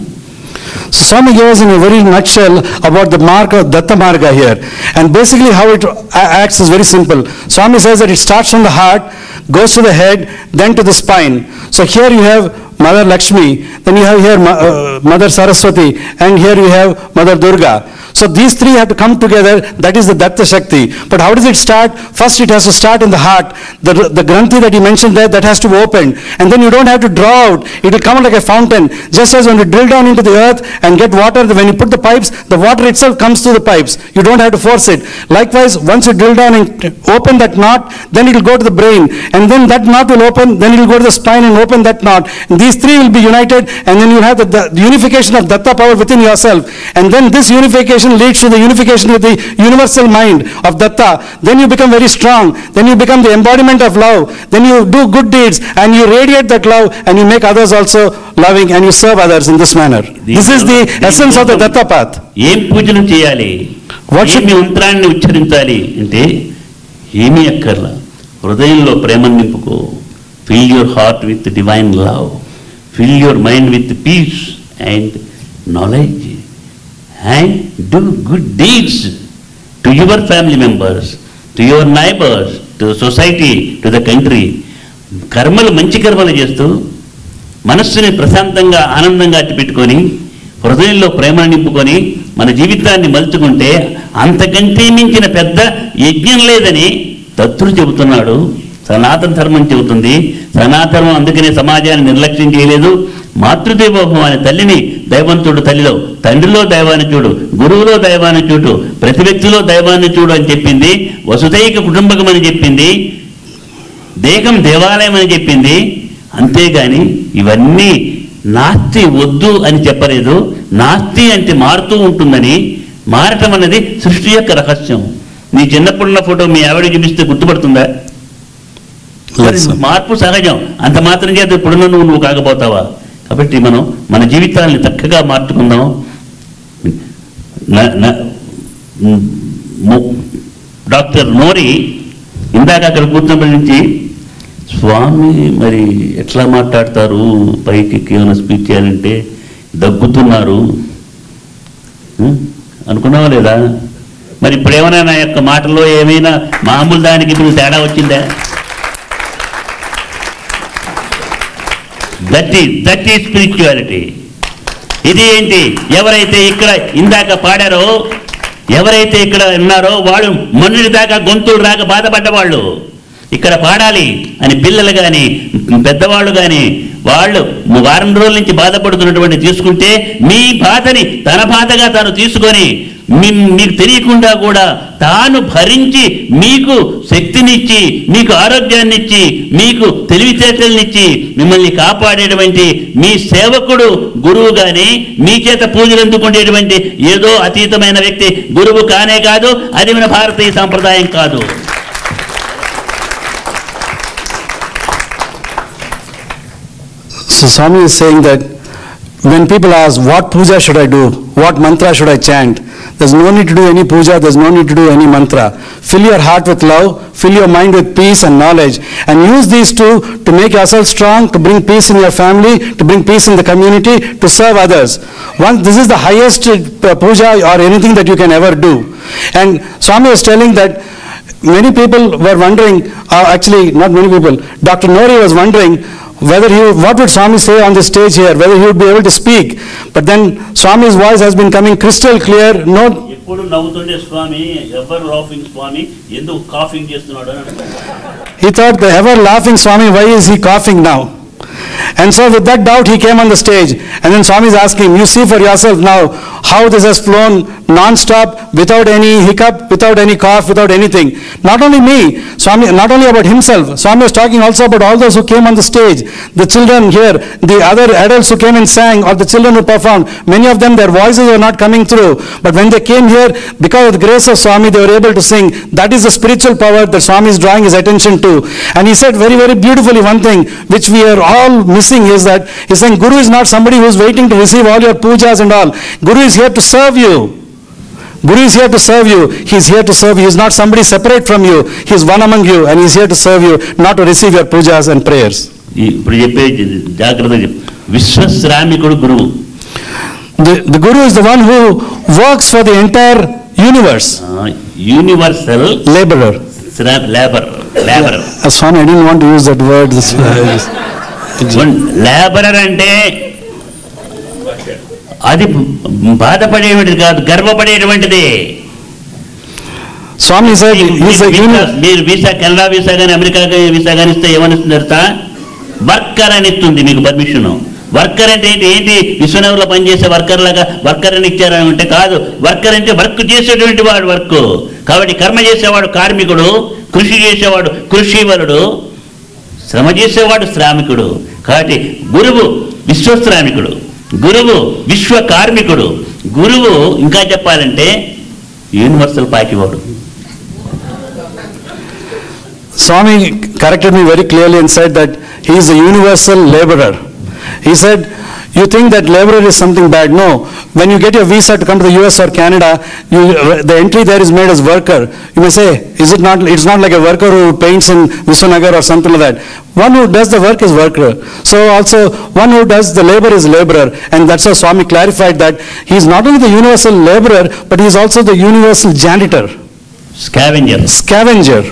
Swami gave us in a very nutshell about the mark of Datta Marga here. And basically how it acts is very simple. Swami says that it starts from the heart, goes to the head, then to the spine. So here you have Mother Lakshmi, then you have here Mother Saraswati, and here you have Mother Durga. So So these three have to come together. That is the Datta Shakti. But how does it start? First it has to start in the heart. The granthi that you mentioned there, that has to be opened. And then you don't have to draw out. It will come out like a fountain. Just as when you drill down into the earth and get water, when you put the pipes, the water itself comes through the pipes. You don't have to force it. Likewise, once you drill down and open that knot, then it will go to the brain. And then that knot will open, then it will go to the spine and open that knot. And these three will be united, and then you have the unification of Datta power within yourself. And then this unification leads to the unification with the universal mind of Datta. Then you become very strong. Then you become the embodiment of love. Then you do good deeds, and you radiate that love, and you make others also loving, and you serve others in this manner. This is the essence of the Datta path. ఏం పూజలు చేయాలి, ఏమి మంత్రాన్ని ఉచ్చరించాలి అంటే ఏమీ అక్కర్లా. హృదయంలో ప్రేమను నింపుకో. Fill your heart with divine love. Fill your mind with peace and knowledge. And do good deeds to your family members, to your neighbors, to the society, to the country. కర్మలు మంచి కర్మలు చేస్తూ మనస్సుని ప్రశాంతంగా ఆనందంగా పెట్టుకొని హృదయంలో ప్రేమను నింపుకొని మన జీవితాన్ని మలుచుకుంటే అంతకంటే మించిన పెద్ద యజ్ఞం లేదని తత్తుడు చెబుతున్నాడు. సనాతన ధర్మం చెబుతుంది. సనాతన ధర్మం అందుకనే సమాజాన్ని నిర్లక్ష్యం చేయలేదు. మాతృదేవోభవం అనే తల్లిని దైవం చూడు, తల్లిలో తండ్రిలో దైవాన్ని చూడు, గురువులో దైవాన్ని చూడు, ప్రతి వ్యక్తిలో దైవాన్ని చూడు అని చెప్పింది. వసుదైక కుటుంబకం అని చెప్పింది. దేహం దేవాలయం అని చెప్పింది. అంతేగాని ఇవన్నీ నాస్తి వద్దు అని చెప్పలేదు. నాస్తి అంటే మారుతూ ఉంటుందని, మారటం అన్నది సృష్టి యొక్క రహస్యం. నీ చిన్నప్పుడున్న ఫోటో మీ ఆవిడ చూపిస్తే గుర్తుపడుతుందా? మార్పు సహజం. అంత మాత్రం చేత ఇప్పుడున్న నువ్వు కాకపోతావా? కాబట్టి మనం మన జీవితాన్ని చక్కగా మార్చుకుందాం. డాక్టర్ నోరి ఇందాక అక్కడ కూర్చున్నప్పటి నుంచి స్వామి మరి ఎట్లా మాట్లాడతారు, పైకి ఏమైనా స్పీచ్ చేయాలంటే దగ్గుతున్నారు అనుకున్నావా లేదా? మరి ఇప్పుడేమైనా నా యొక్క మాటల్లో ఏమైనా మామూలు దానికి ఇప్పుడు తేడా వచ్చిందా? That is spirituality. ఇది ఏంటి? ఎవరైతే ఇక్కడ ఇందాక పాడారో, ఎవరైతే ఇక్కడ ఉన్నారో వాళ్ళు మొన్నటి దాకా గొంతులు రాక బాధపడ్డవాళ్ళు ఇక్కడ పాడాలి అని పిల్లలు కానీ పెద్దవాళ్ళు కానీ వాళ్ళు వారం రోజుల నుంచి బాధపడుతున్నటువంటి తీసుకుంటే మీ బాధని తన బాధగా తాను తీసుకొని మీకు తెలియకుండా కూడా తాను భరించి మీకు శక్తినిచ్చి, మీకు ఆరోగ్యాన్నిచ్చి, మీకు తెలివితేటలనిచ్చి మిమ్మల్ని కాపాడేటువంటి మీ సేవకుడు గురువు కానీ, మీ చేత పూజలు అందుకునేటువంటి ఏదో అతీతమైన వ్యక్తి గురువు కానే కాదు. అది మన భారతీయ సాంప్రదాయం కాదు. So Swami is saying that when people ask, what puja should I do? What mantra should I chant? There's no need to do any puja, there's no need to do any mantra. Fill your heart with love, fill your mind with peace and knowledge, and use these two to make yourself strong, to bring peace in your family, to bring peace in the community, to serve others. This is the highest puja or anything that you can ever do. And Swami was telling that many people were wondering, actually not many people, Dr. Nori was wondering what would Swami say on the stage here, whether he would be able to speak. But then Swami's voice has been coming crystal clear. No. ఎప్పుడు నవ్వుతుండే స్వామి, ever laughing స్వామి ఎందుకు coughing చేస్తున్నాడు అని. He thought, the ever laughing Swami, why is he coughing now? And so with that doubt he came on the stage, and then Swami is asking, you see for yourself now how this has flown non-stop, without any hiccup, without any cough, without anything. Not only me, Swami, not only about himself, Swami was talking also about all those who came on the stage, the children here, the other adults who came and sang, or the children who performed. Many of them, their voices were not coming through, but when they came here, because of the grace of Swami, they were able to sing. That is the spiritual power that Swami is drawing his attention to. And he said very, very beautifully one thing which we are all missing, is that he's saying Guru is not somebody who is waiting to receive all your pujas and all. Guru is here to serve you. Guru is here to serve you. He is here to serve you. He is not somebody separate from you. He is one among you, and he is here to serve you, not to receive your pujas and prayers. ఇప్పుడు చెప్పే జాగ్రత్తగా విశ్వశ్రామికుడు గురువు. The Guru is the one who works for the entire universe. Universal laborer. Laborer. Swami, I didn't want to use that word. Laborer అంటే అది బాధపడేటువంటిది కాదు, గర్వపడేటువంటిది. Swami said, మీరు visa, Canada visa కానీ America visa కానీ ఇస్తే ఏమనిస్తుంది తెలుసా? వర్కర్ అని ఇస్తుంది మీకు పర్మిషన్. వర్కర్ అంటే ఏంటి? విశ్వనగర్లో పనిచేసే వర్కర్ లాగా వర్కర్ అని ఇచ్చారని అంటే కాదు. వర్కర్ అంటే వర్క్ చేసేటువంటి వాడు వర్క్. కాబట్టి కర్మ చేసేవాడు కార్మికుడు, కృషి చేసేవాడు కృషివలుడు, శ్రమ చేసేవాడు శ్రామికుడు. కాబట్టి గురువు విశ్వశ్రామికుడు, గురువు విశ్వ కార్మికుడు, గురువు ఇంకా చెప్పాలంటే universal పాకివాడు. Swami corrected me very clearly and said that he is a universal laborer. He said, you think that laborer is something bad. No. When you get your visa to come to the US or Canada, the entry there is made as worker. You may say, it's not like a worker who paints in Viswanagar or something like that. One who does the work is worker. So also, one who does the labor is laborer. And that's how Swami clarified that he is not only the universal laborer, but he is also the universal janitor. Scavenger.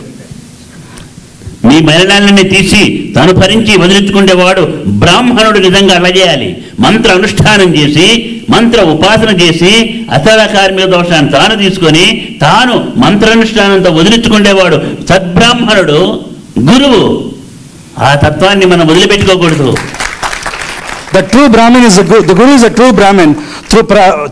మీ మరణాలని తీసి తను భరించి వదిలించుకునేవాడు బ్రాహ్మణుడు. నిజంగా అలా చేయాలి. మంత్ర అనుష్ఠానం చేసి, మంత్ర ఉపాసన చేసి, అసల కార్మిక దోషాన్ని తాను తీసుకొని తాను మంత్రానుష్ఠానంతో వదిలించుకునేవాడు సద్బ్రాహ్మణుడు, గురువు. ఆ తత్వాన్ని మనం వదిలిపెట్టుకోకూడదు. The true Brahmin is the Guru is a true Brahmin. Through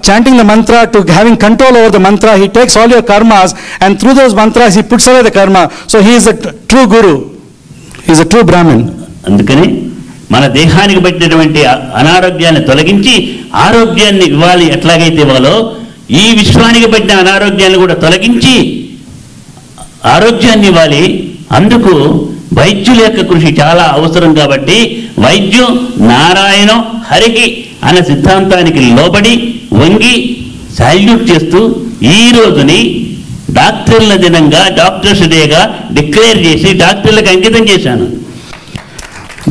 chanting the mantra, to having control over the mantra, he takes all your karmas, and through those mantras he puts away the karma. So he is a true Guru. He is a true Brahmin. అందుకని మన దేహానికి పట్టినటువంటి అనారోగ్యాన్ని తొలగించి ఆరోగ్యాన్ని ఇవ్వాలి. ఎట్లాగైతే ఇవ్వాలో ఈ విశ్వానికి పట్టిన అనారోగ్యాన్ని కూడా తొలగించి ఆరోగ్యాన్ని ఇవ్వాలి. అందుకు వైద్యుల యొక్క కృషి చాలా అవసరం. కాబట్టి వైద్యం నారాయణం హరికి అనే సిద్ధాంతానికి లోబడి వంగి సాల్యూట్ చేస్తూ ఈ రోజుని డాక్టర్ల దినంగా, డాక్టర్స్ డేగా డిక్లేర్ చేసి డాక్టర్లకు అంకితం చేశాను.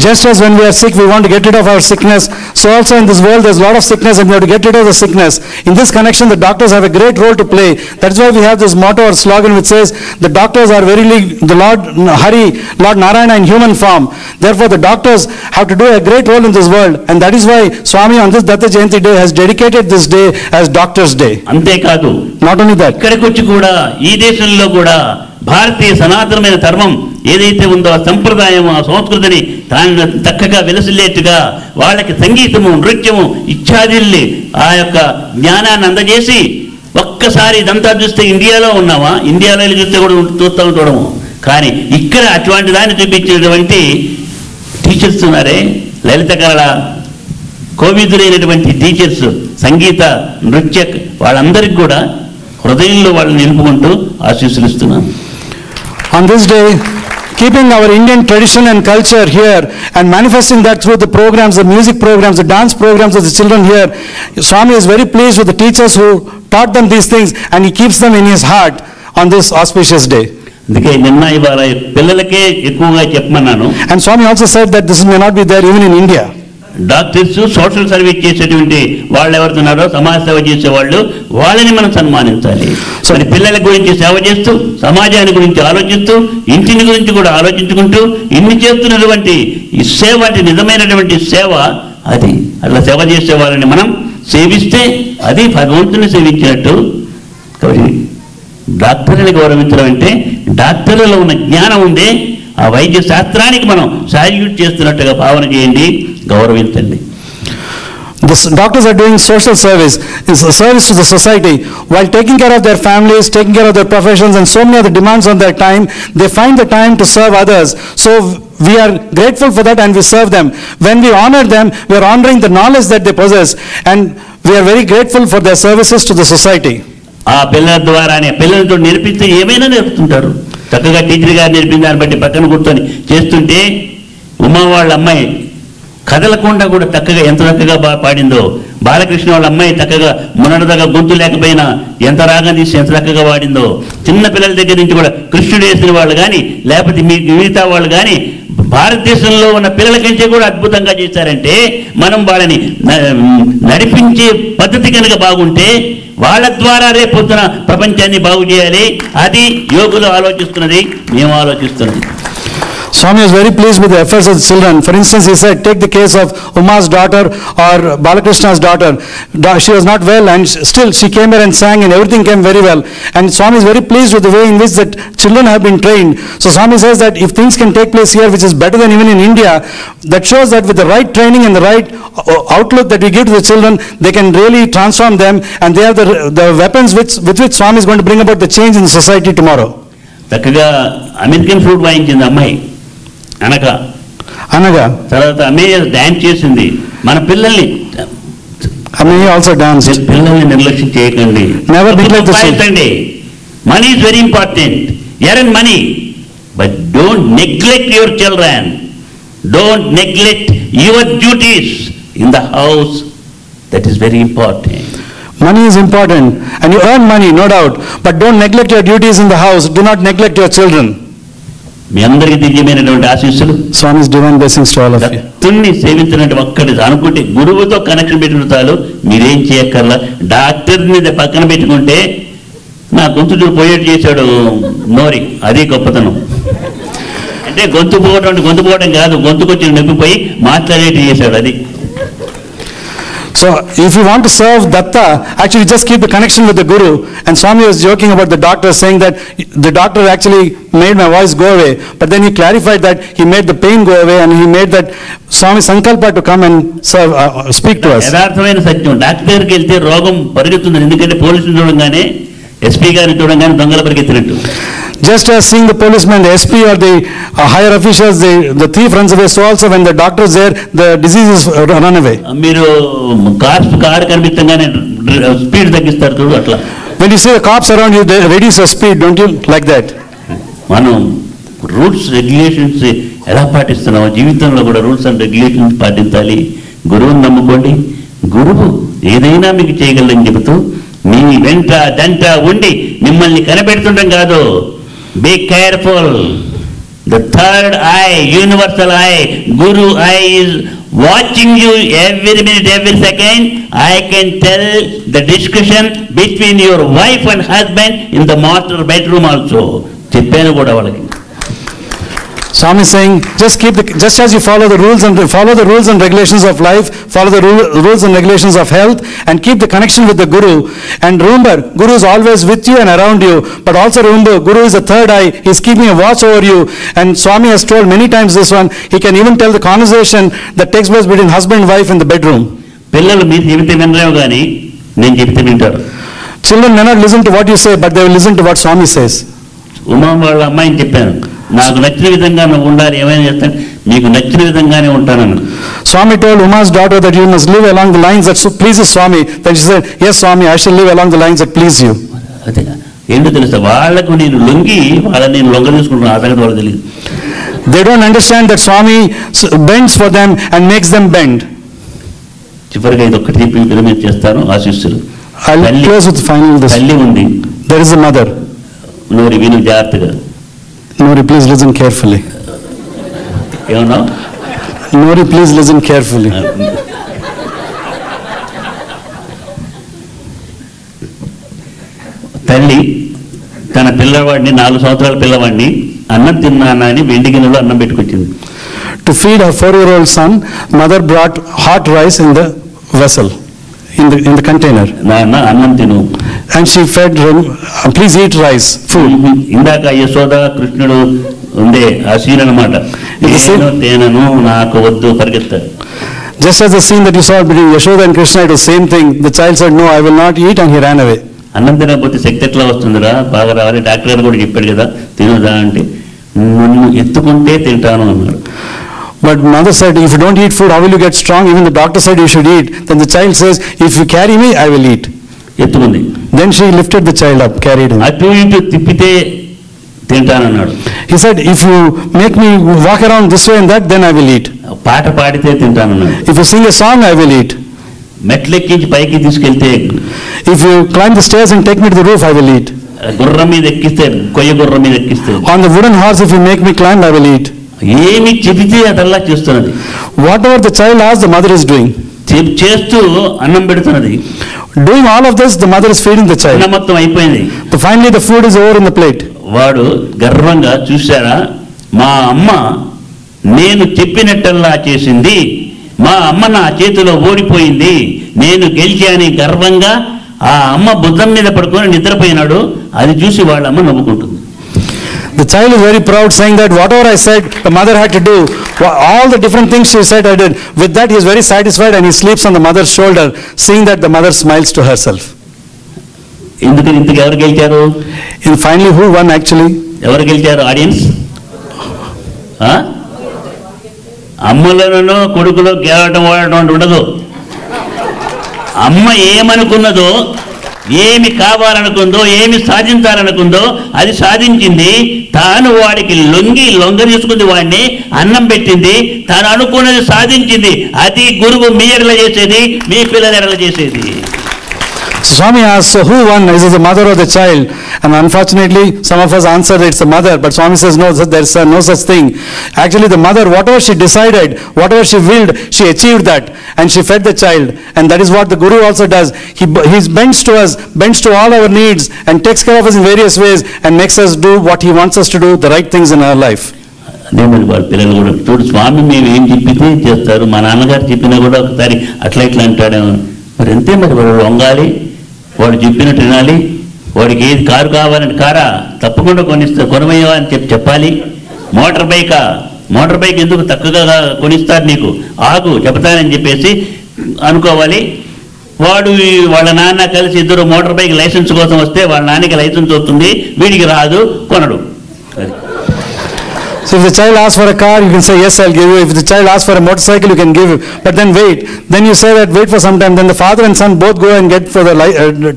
Just as when we are sick, we want to get rid of our sickness, so also in this world there's a lot of sickness and we have to get rid of the sickness. In this connection, the doctors have a great role to play. That's why we have this motto or slogan which says, the doctors are verily the Lord Hari, Lord Narayana in human form. Therefore, the doctors have to do a great role in this world, and that is why Swami on this Datta Jayanthi day has dedicated this day as Doctors' Day. అంతేకాదు, not only that, ఇక్కడికి వచ్చి కూడా ఈ దేశంలో కూడా భారతీయ సనాతనమైన ధర్మం ఏదైతే ఉందో ఆ సంప్రదాయం, ఆ సంస్కృతిని తాను చక్కగా వెలసిల్లేట్టుగా వాళ్ళకి సంగీతము, నృత్యము ఇత్యాదిల్ని ఆ యొక్క జ్ఞానాన్ని అందజేసి ఒక్కసారి ఇదంతా చూస్తే ఇండియాలో ఉన్నామా, ఇండియాలో చూస్తే కూడా చూస్తూ ఉండడము. కానీ ఇక్కడ అటువంటి దాన్ని చూపించేటువంటి టీచర్స్ ఉన్నారే, లలిత కళ కోవిదులైనటువంటి టీచర్స్, సంగీత నృత్య వాళ్ళందరికీ కూడా హృదయంలో వాళ్ళని నిలుపుకుంటూ ఆశీస్సులు ఇస్తున్నాను. On this day, keeping our Indian tradition and culture here and manifesting that through the programs, the music programs, the dance programs of the children here, Swami is very pleased with the teachers who taught them these things, and he keeps them in his heart on this auspicious day. అందుకే నిన్న ఇవాళ పిల్లలకే ఎక్కువగా చెప్పమన్నాను. And Swami also said that this may not be there even in India. Doctors, social service చేసేటువంటి వాళ్ళు ఎవరుతున్నారో, సమాజ సేవ చేసేవాళ్ళు, వాళ్ళని మనం సన్మానించాలి. మరి పిల్లల గురించి సేవ చేస్తూ, సమాజాన్ని గురించి ఆలోచిస్తూ, ఇంటిని గురించి కూడా ఆలోచించుకుంటూ ఇన్ని చేస్తున్నటువంటి ఈ సేవ అంటే నిజమైనటువంటి సేవ. అది అట్లా సేవ చేసే వాళ్ళని మనం సేవిస్తే అది భగవంతుని సేవించినట్టు. కాబట్టి డాక్టర్ని గౌరవించడం అంటే డాక్టర్లలో ఉన్న జ్ఞానం ఉందే ఆ వైద్య శాస్త్రానికి మనం సాల్యూట్ చేస్తున్నట్టుగా భావన చేయండి, గౌరవించండి. The doctors are doing social service. It's a service to the society. While taking care of their families, taking care of their professions and so many other demands on their time, they find the time to serve others. So we are grateful for that and we serve them. When we honor them, we are honoring the knowledge that they possess, and we are very grateful for their services to the society. ఆ పిల్లల ద్వారానే పిల్లలతో నేర్పిస్తే ఏమైనా నేర్పుతుంటారు. చక్కగా teacher గారు నేర్పిన దాన్ని బట్టి పక్కన కూర్చొని చేస్తుంటే ఉమా వాళ్ళ అమ్మాయి కదలకుండా కూడా చక్కగా ఎంత చక్కగా పాడిందో, బాలకృష్ణ వాళ్ళ అమ్మాయి చక్కగా మునడదగా గొంతు లేకపోయినా ఎంత రాగం తీసి ఎంత చక్కగా పాడిందో, చిన్న పిల్లల దగ్గర నుంచి కూడా కృష్ణుడు వేసిన వాళ్ళు కానీ లేకపోతే మిగతా వాళ్ళు కానీ భారతదేశంలో ఉన్న పిల్లల కంటే కూడా అద్భుతంగా చేశారంటే మనం వాళ్ళని నడిపించే పద్ధతి కనుక బాగుంటే వాళ్ళ ద్వారా రేపొద్దున ప్రపంచాన్ని బాగు చేయాలి. అది యోగులు ఆలోచిస్తున్నది, మేము ఆలోచిస్తున్నది. Swami was very pleased with the efforts of the children. For instance, he said, take the case of Uma's daughter or Balakrishna's daughter. She was not well and still she came here and sang and everything came very well. And Swami is very pleased with the way in which the children have been trained. So Swami says that if things can take place here, which is better than even in India, that shows that with the right training and the right outlook that we give to the children, they can really transform them, and they are the weapons with which Swami is going to bring about the change in the society tomorrow. చక్కగా American flute వాయించింది అమ్మాయి అనగా తర్వాత అమ్మాయి dance చేసింది. మన పిల్లల్ని also dance. పిల్లల్ని నిర్లక్ష్యం చేయకండి, సంపాదించండి. Money is very important. Earn money, but don't neglect your children. Don't neglect your duties in the house. That is very important. Money is important and you earn money, no doubt, but don't neglect your duties in the house. Do not neglect your children. మీ అందరికీ దివ్యమైనటువంటి ఆశీస్సులు. Swami's divine blessings to all of you. దత్తుణ్ణి సేవించినట్టు ఒక్కటి అనుకుంటే గురువుతో connection పెట్టుకున్న చాలు, మీరేం చేయక్కర్లా. డాక్టర్ని పక్కన పెట్టుకుంటే నా గొంతు పోయేట్టు చేశాడు నోరి, అది గొప్పతనం. అంటే గొంతు పోవడం కాదు, గొంతుకొచ్చిన నొప్పిపోయి మాట్లాడేట్టు చేశాడు, అది. So if you want to serve Datta, actually just keep the connection with the Guru. And Swami was joking about the doctor, saying that the doctor actually made my voice go away, but then he clarified that he made the pain go away, and he made that Swami Sankalpa to come and serve, speak to us. యథార్థమైన సత్యం. డాక్టర్కి వెళ్తే రోగం పరిగెత్తుంది, ఎందుకంటే పోలీసులు చూడంగానే SP గారిని చూడంగానే దొంగల పరిగెత్తినట్టు. Just as seeing the policeman, the SP or the higher officials, the thief runs away, so also when the doctor is there, the diseases run away. మీరు కారు కనిపించగానే స్పీడ్ తగ్గిస్తారు చూడు, అట్లా. When you see the cops around you, they reduce your speed, don't you? Like that. మనం rules regulations ఎలా పాటిస్తున్నామో జీవితంలో కూడా rules and regulations పాటించాలి. గురువుని నమ్ముకోండి, గురువు ఏదైనా మీకు చేయగలని చెబుతూ మీ వెంట దంట ఉండి మిమ్మల్ని కనిపెడుతుంటాం కాదు. Be careful. The third eye, universal eye, guru eye is watching you every minute, every second. I can tell the discussion between your wife and husband in the master bedroom also. చెప్పాను కూడా వాళ్ళకి. Swami is saying, just as you follow the rules and regulations of life, follow the rules and regulations of health, and keep the connection with the Guru. And remember, Guru is always with you and around you. But also remember, Guru is the third eye. He is keeping a watch over you. And Swami has told many times this one. He can even tell the conversation that takes place between husband and wife in the bedroom. పిల్లలు మీరు చెబితే వినలేవు కానీ నేను చెబితే వింటారు. Children may not listen to what you say, but they will listen to what Swami says. Uma వాళ్ళ అమ్మాయిని చెప్పాను, నాకు నచ్చిన విధంగా నువ్వు ఉండాలి, ఏమైనా చేస్తాను, మీకు నచ్చిన విధంగానే ఉంటానని. Swami told Uma's daughter that you must live along the lines that pleases Swami. Then she said, yes Swami, I shall live along the lines that please you. అదే ఏంటో తెలుసా, వాళ్ళకు నేను లొంగి వాళ్ళని నేను లొంగ తీసుకుంటున్నాను, ఆ సంగతి వాళ్ళకి తెలియదు. They don't understand that Swami bends for them and makes them bend. చివరిగా ఇది ఒక్కటి చెప్పి పిరమిడ్ చేస్తాను, ఆశిస్తులు. I'll close with final this. తల్లి ఉంది, there is a mother. Nori విను జాగ్రత్తగా. Nori, please listen carefully. ఏమన్నా? Nori, please listen carefully. తల్లి తన పిల్లవాడిని 4 సంవత్సరాల పిల్లవాడిని అన్నం తిన్నానా అని వెండి గిన్నెలో అన్నం పెట్టుకొచ్చింది. To feed her 4-year-old son, mother brought hot rice in the vessel, in the container. నాన్న అన్నం తిను. And she fed him, please eat rice, food. ఇందాక యశోద కృష్ణుడు ఉండే ఆ సీన్ అన్నమాట. నేను తేనను నాకు వద్దు పరిగెత్తారు. Just as the scene that you saw between Yashoda and Krishna, it was the same thing. The child said, no, I will not eat, and he ran away. అన్నం తినకపోతే శక్తి ఎట్లా వస్తుందిరా, బాగా రావాలి, డాక్టర్ గారు కూడా చెప్పాడు కదా తినదా అంటే, నన్ను ఎత్తుకుంటే తింటాను అన్నాడు. But mother said, if you don't eat food, how will you get strong? Even the doctor said you should eat. Then the child says, if you carry me, I will eat. ఎత్తుకుంది. Then she lifted the child up, carried him. అటు ఇటు తిప్పితే తింటానన్నాడు. He said, if you make me walk around this way and that, then I will eat. పాట పాడితే తింటానన్నాడు. If you sing a song, I will eat. మెట్లెక్కించి పైకి తీసుకెళ్తే, if you climb the stairs and take me to the roof, I will eat. గుర్రం మీద ఎక్కిస్తే, కొయ్య గుర్రం మీద ఎక్కిస్తే, on the wooden horse, if you make me climb, I will eat. ఏమి చెబితే అదల్లా చేస్తున్నది. Whatever the child asks, the mother is doing. చేస్తూ అన్నం పెడుతున్నది. Doing all of this, the mother is feeding the child. అన్నం మొత్తం అయిపోయింది. But finally the food is over in the plate. వాడు గర్వంగా చూశారా, మా అమ్మ నేను చెప్పినట్టల్లా చేసింది, మా అమ్మ నా చేతిలో ఓడిపోయింది, నేను గెలిచాని గర్వంగా ఆ అమ్మ భుజం మీద పడుకొని నిద్రపోయినాడు. అది చూసి వాళ్ళ అమ్మ నవ్వుకుంటుంది. The child is very proud, saying that whatever I said, the mother had to do. All the different things she said, I did. With that, he is very satisfied, and he sleeps on the mother's shoulder, seeing that the mother smiles to herself. ఇంతకు ఎవరు గెలిచారు? And finally, who won actually? ఎవరు గెలిచారు audience? అమ్మలను కొడుకులో గెలవటం వాడటం ఉండదు. అమ్మ ఏమనుకున్నదో, ఏమి కావాలనుకుందో, ఏమి సాధించాలనుకుందో అది సాధించింది. తాను వాడికి లొంగ తీసుకుంది, వాడిని అన్నం పెట్టింది, తాను అనుకున్నది సాధించింది. అది గురువు మీ ఎడల చేసేది, మీ పిల్లల ఎడల చేసేది. Swami asks, so who won? Is it the mother or the child? And unfortunately, some of us answer it's the mother, but Swami says no, there's no such thing. Actually, the mother, whatever she decided, whatever she willed, she achieved that, and she fed the child. And that is what the Guru also does. He bends to us, bends to all our needs, and takes care of us in various ways, and makes us do what he wants us to do, the right things in our life. అదే మరి వాళ్ళ పిల్లలు కూడా చూడు, స్వామి మేము ఏం చెప్పితే చేస్తారు, మా నాన్నగారు చెప్పినా కూడా ఒకసారి అట్లా ఇట్లా అంటాడేమో. మరి అంతే, మరి వాడు వంగాలి, వాడు చెప్పినట్టు వినాలి. వాడికి ఏది కారు కావాలంటే కారా తప్పకుండా కొనమయ్యవా అని చెప్పాలి. మోటార్ బైక్ ఎందుకు తక్కువగా కొనిస్తారు నీకు, ఆగు చెప్తానని చెప్పేసి అనుకోవాలి. వాడు వాళ్ళ నాన్న కలిసి ఇద్దరు మోటార్ బైక్ లైసెన్స్ కోసం వస్తే వాళ్ళ నాన్నకి లైసెన్స్ వస్తుంది, వీడికి రాదు, కొనడు. So if the child asks for a car, you can say, yes, I'll give you. If the child asks for a motorcycle, you can give. But then wait. Then you say that wait for some time. Then the father and son both go and get for the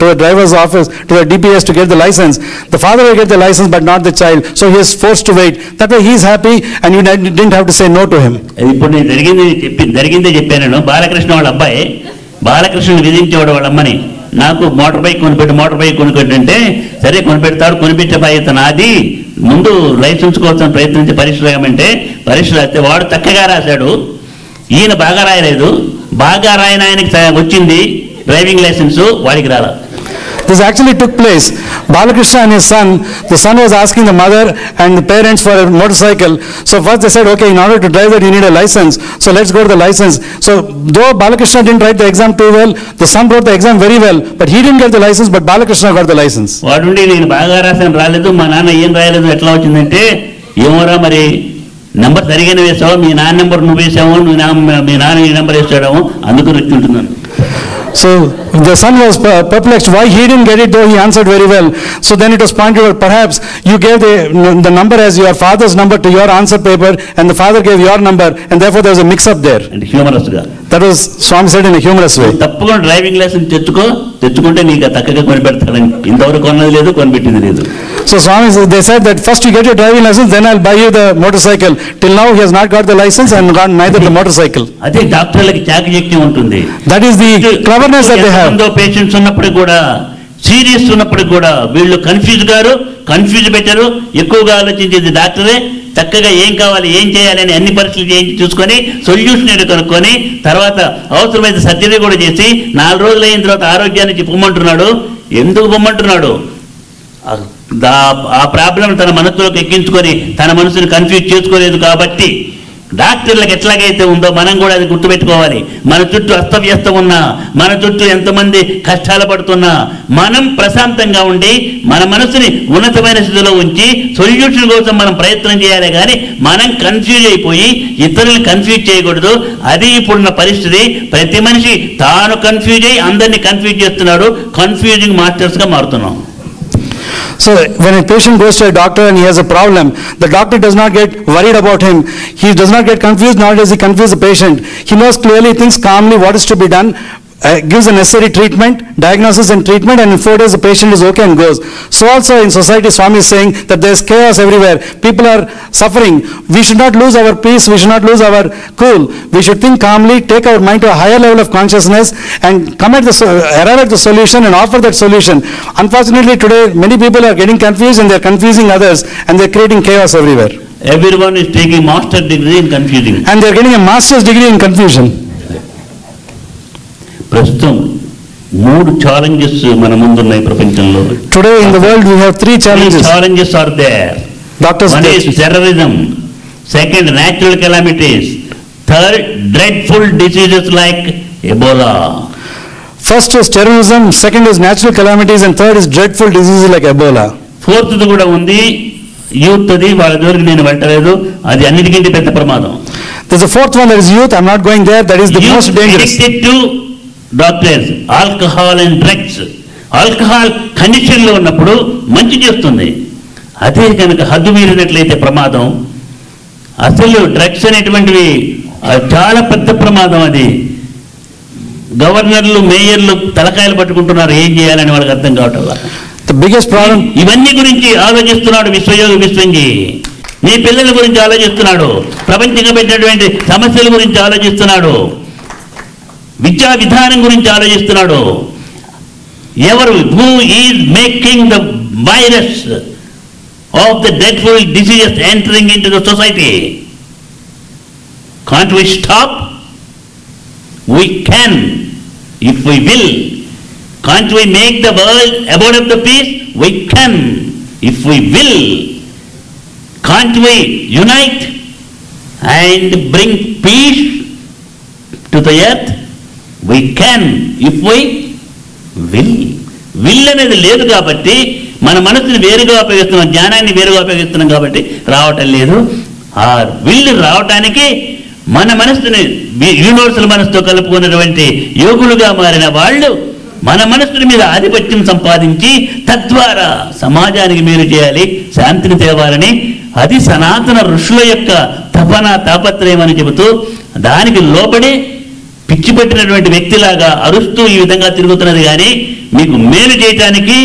to the driver's office, to the DPS to get the license. The father will get the license, but not the child. So he is forced to wait. That way he is happy, and you didn't have to say no to him. ఇప్పుడు నేను జరిగిందే చెప్పాను. బాలకృష్ణ వాళ్ళ అబ్బాయి బాలకృష్ణుని విధించేవాడు వాళ్ళ అమ్మని, నాకు motor bike కొనిపెట్టు అంటే, సరే కొనిపెడతాడు, కొనిపెట్టే బాధ్యత నాది, ముందు లైసెన్స్ కోసం ప్రయత్నించి పరీక్ష రాయమంటే పరీక్ష రాస్తే వాడు చక్కగా రాశాడు, ఈయన బాగా రాయలేదు. బాగా రాయన ఆయనకి వచ్చింది డ్రైవింగ్ లైసెన్స్, వాడికి రాలా. This actually took place. Balakrishna and his son, the son was asking the mother and the parents for a motorcycle. So first they said, okay, in order to drive that you need a license, so let's go to the license. So though Balakrishna didn't write the exam too well, the son wrote the exam very well, but he didn't get the license, but Balakrishna got the license. వాడుండి నేను బాగా రాసాను రాలేదు, మా నాన్న ఏం రాయలేదు, ఎట్లా వచ్చిందంటే, ఏమోరా మరి నెంబర్ సరిగానే వేసావు, మీ నాన్న నెంబర్ నువ్వు వేసావు, మీ నాన్న ఈ నెంబర్ వేసాడేమో, అందుకు వచ్చి ఉంటున్నాను. So the son was perplexed why he didn't get it, though he answered very well. So then it was pointed out, perhaps you gave the number as your father's number to your answer paper, and the father gave your number, and therefore there was a mix-up there. And humorous గా. That was Swami said in a humorous way. తప్పకుండా driving licence తెచ్చుకుంటే నీకు తక్కువగా కొనిపెడతాడని, ఇంతవరకు కొన్నది లేదు, కొనిపెట్టింది లేదు. So Swami, they said that first you get your driving license, then I'll buy you the motorcycle. Till now he has not got the license and got neither the motorcycle. అదే డాక్టర్లకి చాకచక్యం ఉంటుంది. That is the cleverness that they have. Patients ఉన్నప్పుడు కూడా, serious ఉన్నప్పుడు కూడా వీళ్ళు confuse పెట్టారు. ఎక్కువగా ఆలోచించేది డాక్టరే. చక్కగా ఏం కావాలి, ఏం చేయాలి అని అన్ని పరీక్షలు చేయించి చూసుకొని సొల్యూషన్ ఏదో కనుక్కొని తర్వాత అవసరమైతే సర్జరీ కూడా చేసి 4 రోజులు అయిన తర్వాత ఆరోగ్యానికి పొమ్మంటున్నాడు. ఎందుకు పొమ్మంటున్నాడు? ఆ ప్రాబ్లం తన మనసులోకి ఎక్కించుకొని తన మనసుని కన్ఫ్యూజ్ చేసుకోలేదు కాబట్టి. డాక్టర్లకు ఎట్లాగైతే ఉందో మనం కూడా అది గుర్తుపెట్టుకోవాలి. మన చుట్టూ అస్తవ్యస్తం ఉన్నా, మన చుట్టూ ఎంతమంది కష్టాలు పడుతున్నా, మనం ప్రశాంతంగా ఉండి మన మనసుని ఉన్నతమైన స్థితిలో ఉంచి సొల్యూషన్ కోసం మనం ప్రయత్నం చేయాలి. కానీ మనం కన్ఫ్యూజ్ అయిపోయి ఇతరులను కన్ఫ్యూజ్ చేయకూడదు. అది ఇప్పుడున్న పరిస్థితి. ప్రతి మనిషి తాను కన్ఫ్యూజ్ అయ్యి అందరినీ కన్ఫ్యూజ్ చేస్తున్నాడు. Confusing మాస్టర్స్గా మారుతున్నాం. So when a patient goes to a doctor and he has a problem, the doctor does not get worried about him. He does not get confused, nor does he confuse the patient. He knows clearly, thinks calmly what is to be done, gives the necessary treatment, diagnosis and treatment, and in 4 days the patient is okay and goes. So also in society, Swami is saying that there is chaos everywhere. People are suffering. We should not lose our peace. We should not lose our cool. We should think calmly, take our mind to a higher level of consciousness, and arrive at the solution and offer that solution. Unfortunately, today many people are getting confused and they are confusing others, and they are creating chaos everywhere. Everyone is taking master's degree in confusing. And they are getting a master's degree in confusion. ప్రస్తుతం 3 challenges మన ముందు ఉన్నాయి ప్రపంచంలో. Today in the world we have 3 challenges. 3 challenges are there. Doctors, one is terrorism, Second, natural calamities. Third, dreadful diseases like Ebola. First is terrorism, second is natural calamities, and third is dreadful diseases like Ebola. Fourth కూడా ఉంది, youth అది, వాళ్ళ దగ్గరికి నేను వెళ్ళలేదు, అది అన్నిటికంటే పెద్ద ప్రమాదం. There's a fourth one, that is youth. I'm not going there. That is the most dangerous. Addicted to doctors, alcohol and drugs. Alcohol కండిషన్లో ఉన్నప్పుడు మంచి చేస్తుంది, అదే కనుక హద్దు మీరినట్లయితే ప్రమాదం. అసలు డ్రగ్స్ అనేటువంటివి చాలా పెద్ద ప్రమాదం. అది గవర్నర్లు, మేయర్లు తలకాయలు పట్టుకుంటున్నారు, ఏం చేయాలని వాళ్ళకి అర్థం కావటం. The biggest problem. ఇవన్నీ గురించి ఆలోచిస్తున్నాడు విశ్వయోగి విశ్వంజీ. నీ పిల్లల గురించి ఆలోచిస్తున్నాడు, ప్రపంచంగా పెట్టినటువంటి సమస్యల గురించి ఆలోచిస్తున్నాడు, విద్యా విధానం గురించి ఆలోచిస్తున్నాడు. ఎవరు who is making the virus of the dreadful diseases entering into the society? Can't we stop? We can, if we will. Can't we make the world abode of the peace? We can, if we will. Can't we unite and bring peace to the earth? We can, if we will. Will అనేది లేదు కాబట్టి మన మనసుని వేరుగా ఉపయోగిస్తున్నాం, జ్ఞానాన్ని వేరుగా ఉపయోగిస్తున్నాం కాబట్టి రావటం లేదు. ఆ విల్ రావటానికి మన మనస్సుని యూనివర్సల్ మనసుతో కలుపుకున్నటువంటి యోగులుగా మారిన వాళ్ళు మన మనస్సుల మీద ఆధిపత్యం సంపాదించి తద్వారా సమాజానికి మేలు చేయాలి, శాంతిని తేవాలని, అది సనాతన ఋషుల యొక్క తపన తాపత్రయం అని చెబుతూ దానికి లోబడి పిచ్చిపెట్టినటువంటి వ్యక్తిలాగా అరుస్తూ ఈ విధంగా తిరుగుతున్నది. కానీ మీకు మేలు చేయటానికి,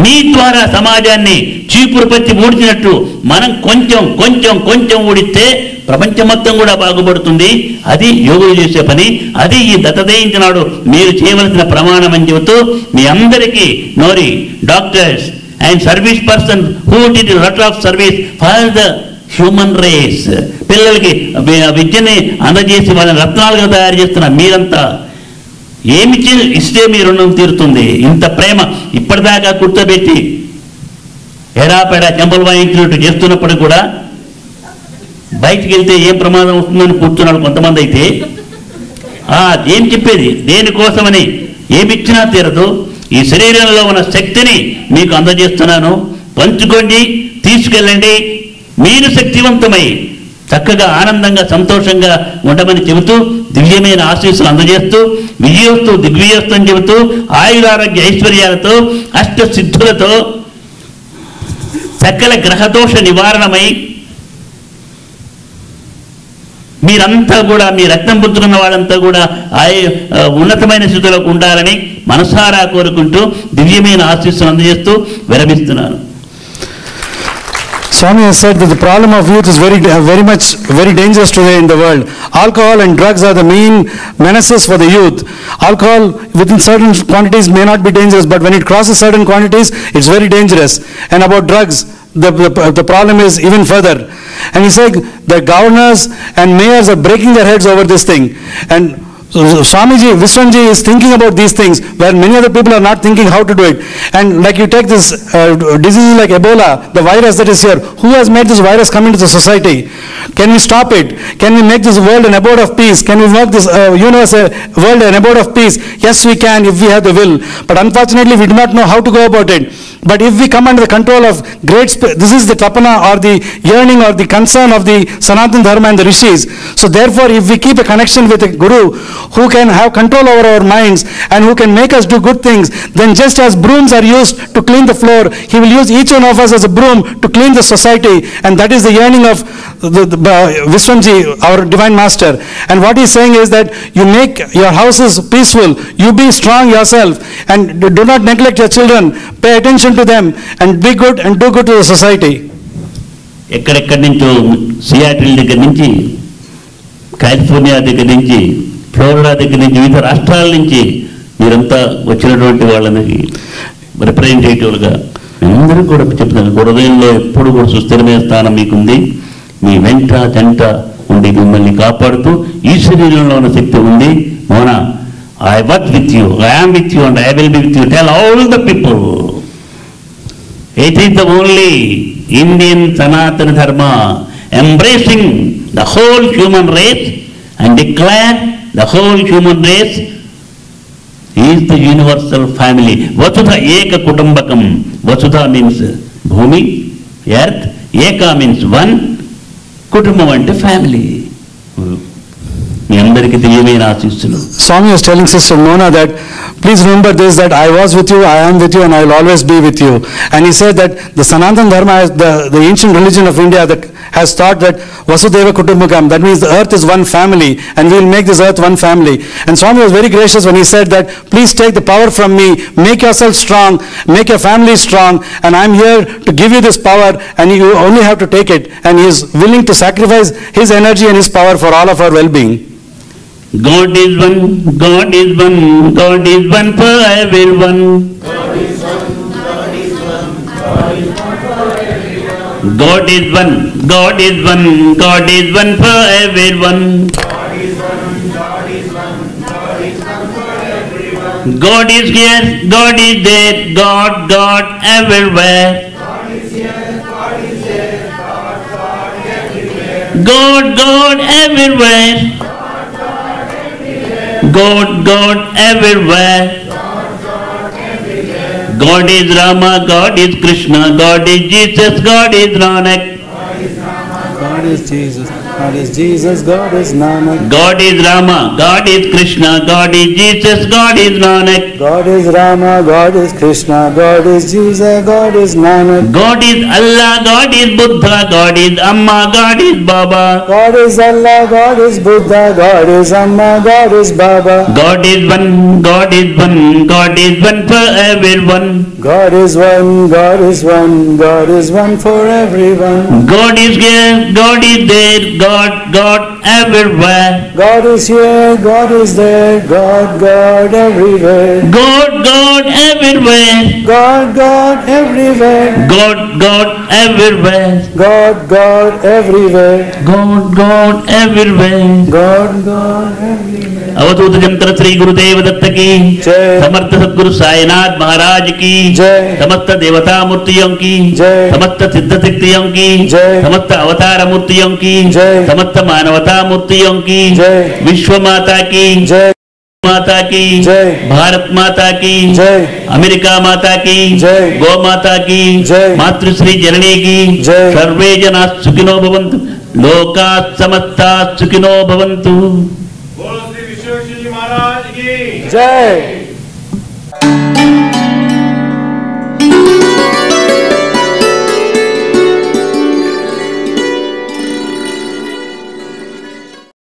మీ ద్వారా సమాజాన్ని చీపురు పచ్చి ఊడ్చినట్టు మనం కొంచెం కొంచెం కొంచెం ఊడిస్తే ప్రపంచం మొత్తం కూడా బాగుపడుతుంది. అది యోగులు చేసే పని, అది ఈ దత్తజయంతినాడు మీరు చేయవలసిన ప్రమాణం అని చెబుతూ మీ అందరికీ నోరి doctors and service person who did lot of service for the human race, పిల్లలకి విద్యని అందజేసి వాళ్ళని రత్నాలుగా తయారు చేస్తున్న మీరంతా ఏమి ఇస్తే మీ రుణం తీరుతుంది. ఇంత ప్రేమ ఇప్పటిదాకా కూర్చోబెట్టి ఎడాపెడా చెంపలు వాయించినట్టు చేస్తున్నప్పుడు కూడా బయటికి వెళ్తే ఏం ప్రమాదం వస్తుందని కూర్చున్నాడు కొంతమంది. అయితే ఏం చెప్పేది, దేనికోసమని ఏమిచ్చినా తీరదు. ఈ శరీరంలో ఉన్న శక్తిని మీకు అందజేస్తున్నాను, పంచుకోండి, తీసుకెళ్ళండి, మీరు శక్తివంతమై చక్కగా ఆనందంగా సంతోషంగా ఉండమని చెబుతూ దివ్యమైన ఆశీస్సులు అందజేస్తూ విజయోస్తు దిగ్విజయోస్తు అని చెబుతూ ఆయురారోగ్య ఐశ్వర్యాలతో అష్టసిద్ధులతో సకల గ్రహదోష నివారణమై మీరంతా కూడా, మీ రక్తం పుచ్చుకున్న వాళ్ళంతా కూడా ఉన్నతమైన స్థితిలోకి ఉండాలని మనసారా కోరుకుంటూ దివ్యమైన ఆశీస్సులు అందజేస్తూ విరమిస్తున్నాను. Swami has said that the problem of youth is very dangerous today in the world. Alcohol and drugs are the main menaces for the youth. Alcohol within certain quantities may not be dangerous, but when it crosses certain quantities, it's very dangerous. And about drugs, the problem is even further. And he said the governors and mayors are breaking their heads over this thing. And Swamiji, Viswamjee is thinking about these things where many other people are not thinking how to do it. And like you take this disease like Ebola, the virus that is here, who has made this virus come into the society? Can we stop it? Can we make this world an abode of peace? Can we make this universe a world an abode of peace? Yes, we can if we have the will. But unfortunately, we do not know how to go about it. But if we come under the control of this is the tapana or the yearning or the concern of the Sanatana Dharma and the Rishis. So therefore, if we keep a connection with a Guru who can have control over our minds and who can make us do good things, then just as brooms are used to clean the floor, he will use each one of us as a broom to clean the society. And that is the yearning of the Viswamjee, our divine master. And what he is saying is that you make your houses peaceful, you be strong yourself, and do not neglect your children, pay attention to them, and be good and do good to the society. ఎక్కడెక్కడి నుంచో Seattle దగ్గర నుంచి, California దగ్గర నుంచి, Florida దగ్గర నుంచి, వివిధ రాష్ట్రాల నుంచి మీరంతా వచ్చినటువంటి వాళ్ళని రిప్రజెంటేటివ్లుగా అందరూ కూడా చెప్తున్నాను. హృదయంలో ఎప్పుడు కూడా సుస్థిరమైన స్థానం మీకుంది. మీ వెంట జంట ఉండి మిమ్మల్ని కాపాడుతూ ఈ శరీరంలో ఉన్న శక్తి ఉంది. మోన I work with you, I am with you and I will be with you. Tell all the people. It is the only Indian Sanatana Dharma embracing the whole human race and declare the whole human race is the universal family. Vasudha Eka Kutumbakam. Vasudha means Bhumi, earth. Eka means one. Kutumbam ante family. మీ అందరికీ తెలియమైన ఆశీస్సులు. Swami was telling Sister Mona that please remember this, that I was with you, I am with you, and I will always be with you. And he said that the Sanatana Dharma, the ancient religion of India, that has thought that Vasudeva Kutumbakam, that means the earth is one family, and we will make this earth one family. And Swami was very gracious when he said that please take the power from me, make yourself strong, make your family strong, and I am here to give you this power, and you only have to take it. And he is willing to sacrifice his energy and his power for all of our well-being. God is one, God is one, God is one for everyone. God is one, God is one, God is one for everyone. God is one, God is one, God is one for everyone. God is one, God is one, God is one for everyone. God is here, God is there, God, God everywhere. God is here, God is there, God, God everywhere. God, God everywhere. God, God everywhere. God is Rama, God is Krishna, God is Jesus, God is Nanak. God is Jesus, God is Jesus, God is Nanak. God is Rama, God is Krishna, God is Jesus, God is Nanak. God is Rama, God is Krishna, God is Jesus, God is Nanak. God is Allah, God is Buddha, God is Amma, God is Baba. God is Allah, God is Buddha, God is Amma, God is Baba. God is one, God is one, God is one for everyone. God is one, God is one, God is one for everyone. God is here, God is there, God, God everywhere. God is here, God is there, God, God everywhere. God, God everywhere. God, God everywhere. God, God everywhere. God, God everywhere. God, God everywhere. God, God everywhere. अवधूत जंत्र श्री गुरुदेव दत्त की जय। समर्थ सद्गुरु साईनाथ महाराज की जय। समस्त देवता मूर्तियों की जय। समस्त सिद्ध शक्तियों की जय। समस्त अवतार मूर्तियों की जय। समस्त मानवता मूर्तियों की जय। विश्व माता की जय। माता की जय। भारत माता की जय। अमेरिका माता की जय। गौ माता की जय। मातृश्री जननी की जय। सर्वे जना सुखिनो भवन्तु लोका समस्ता सुखिनो भवन्तु। बोलो श्री विश्वेश्वर जी महाराज की जय।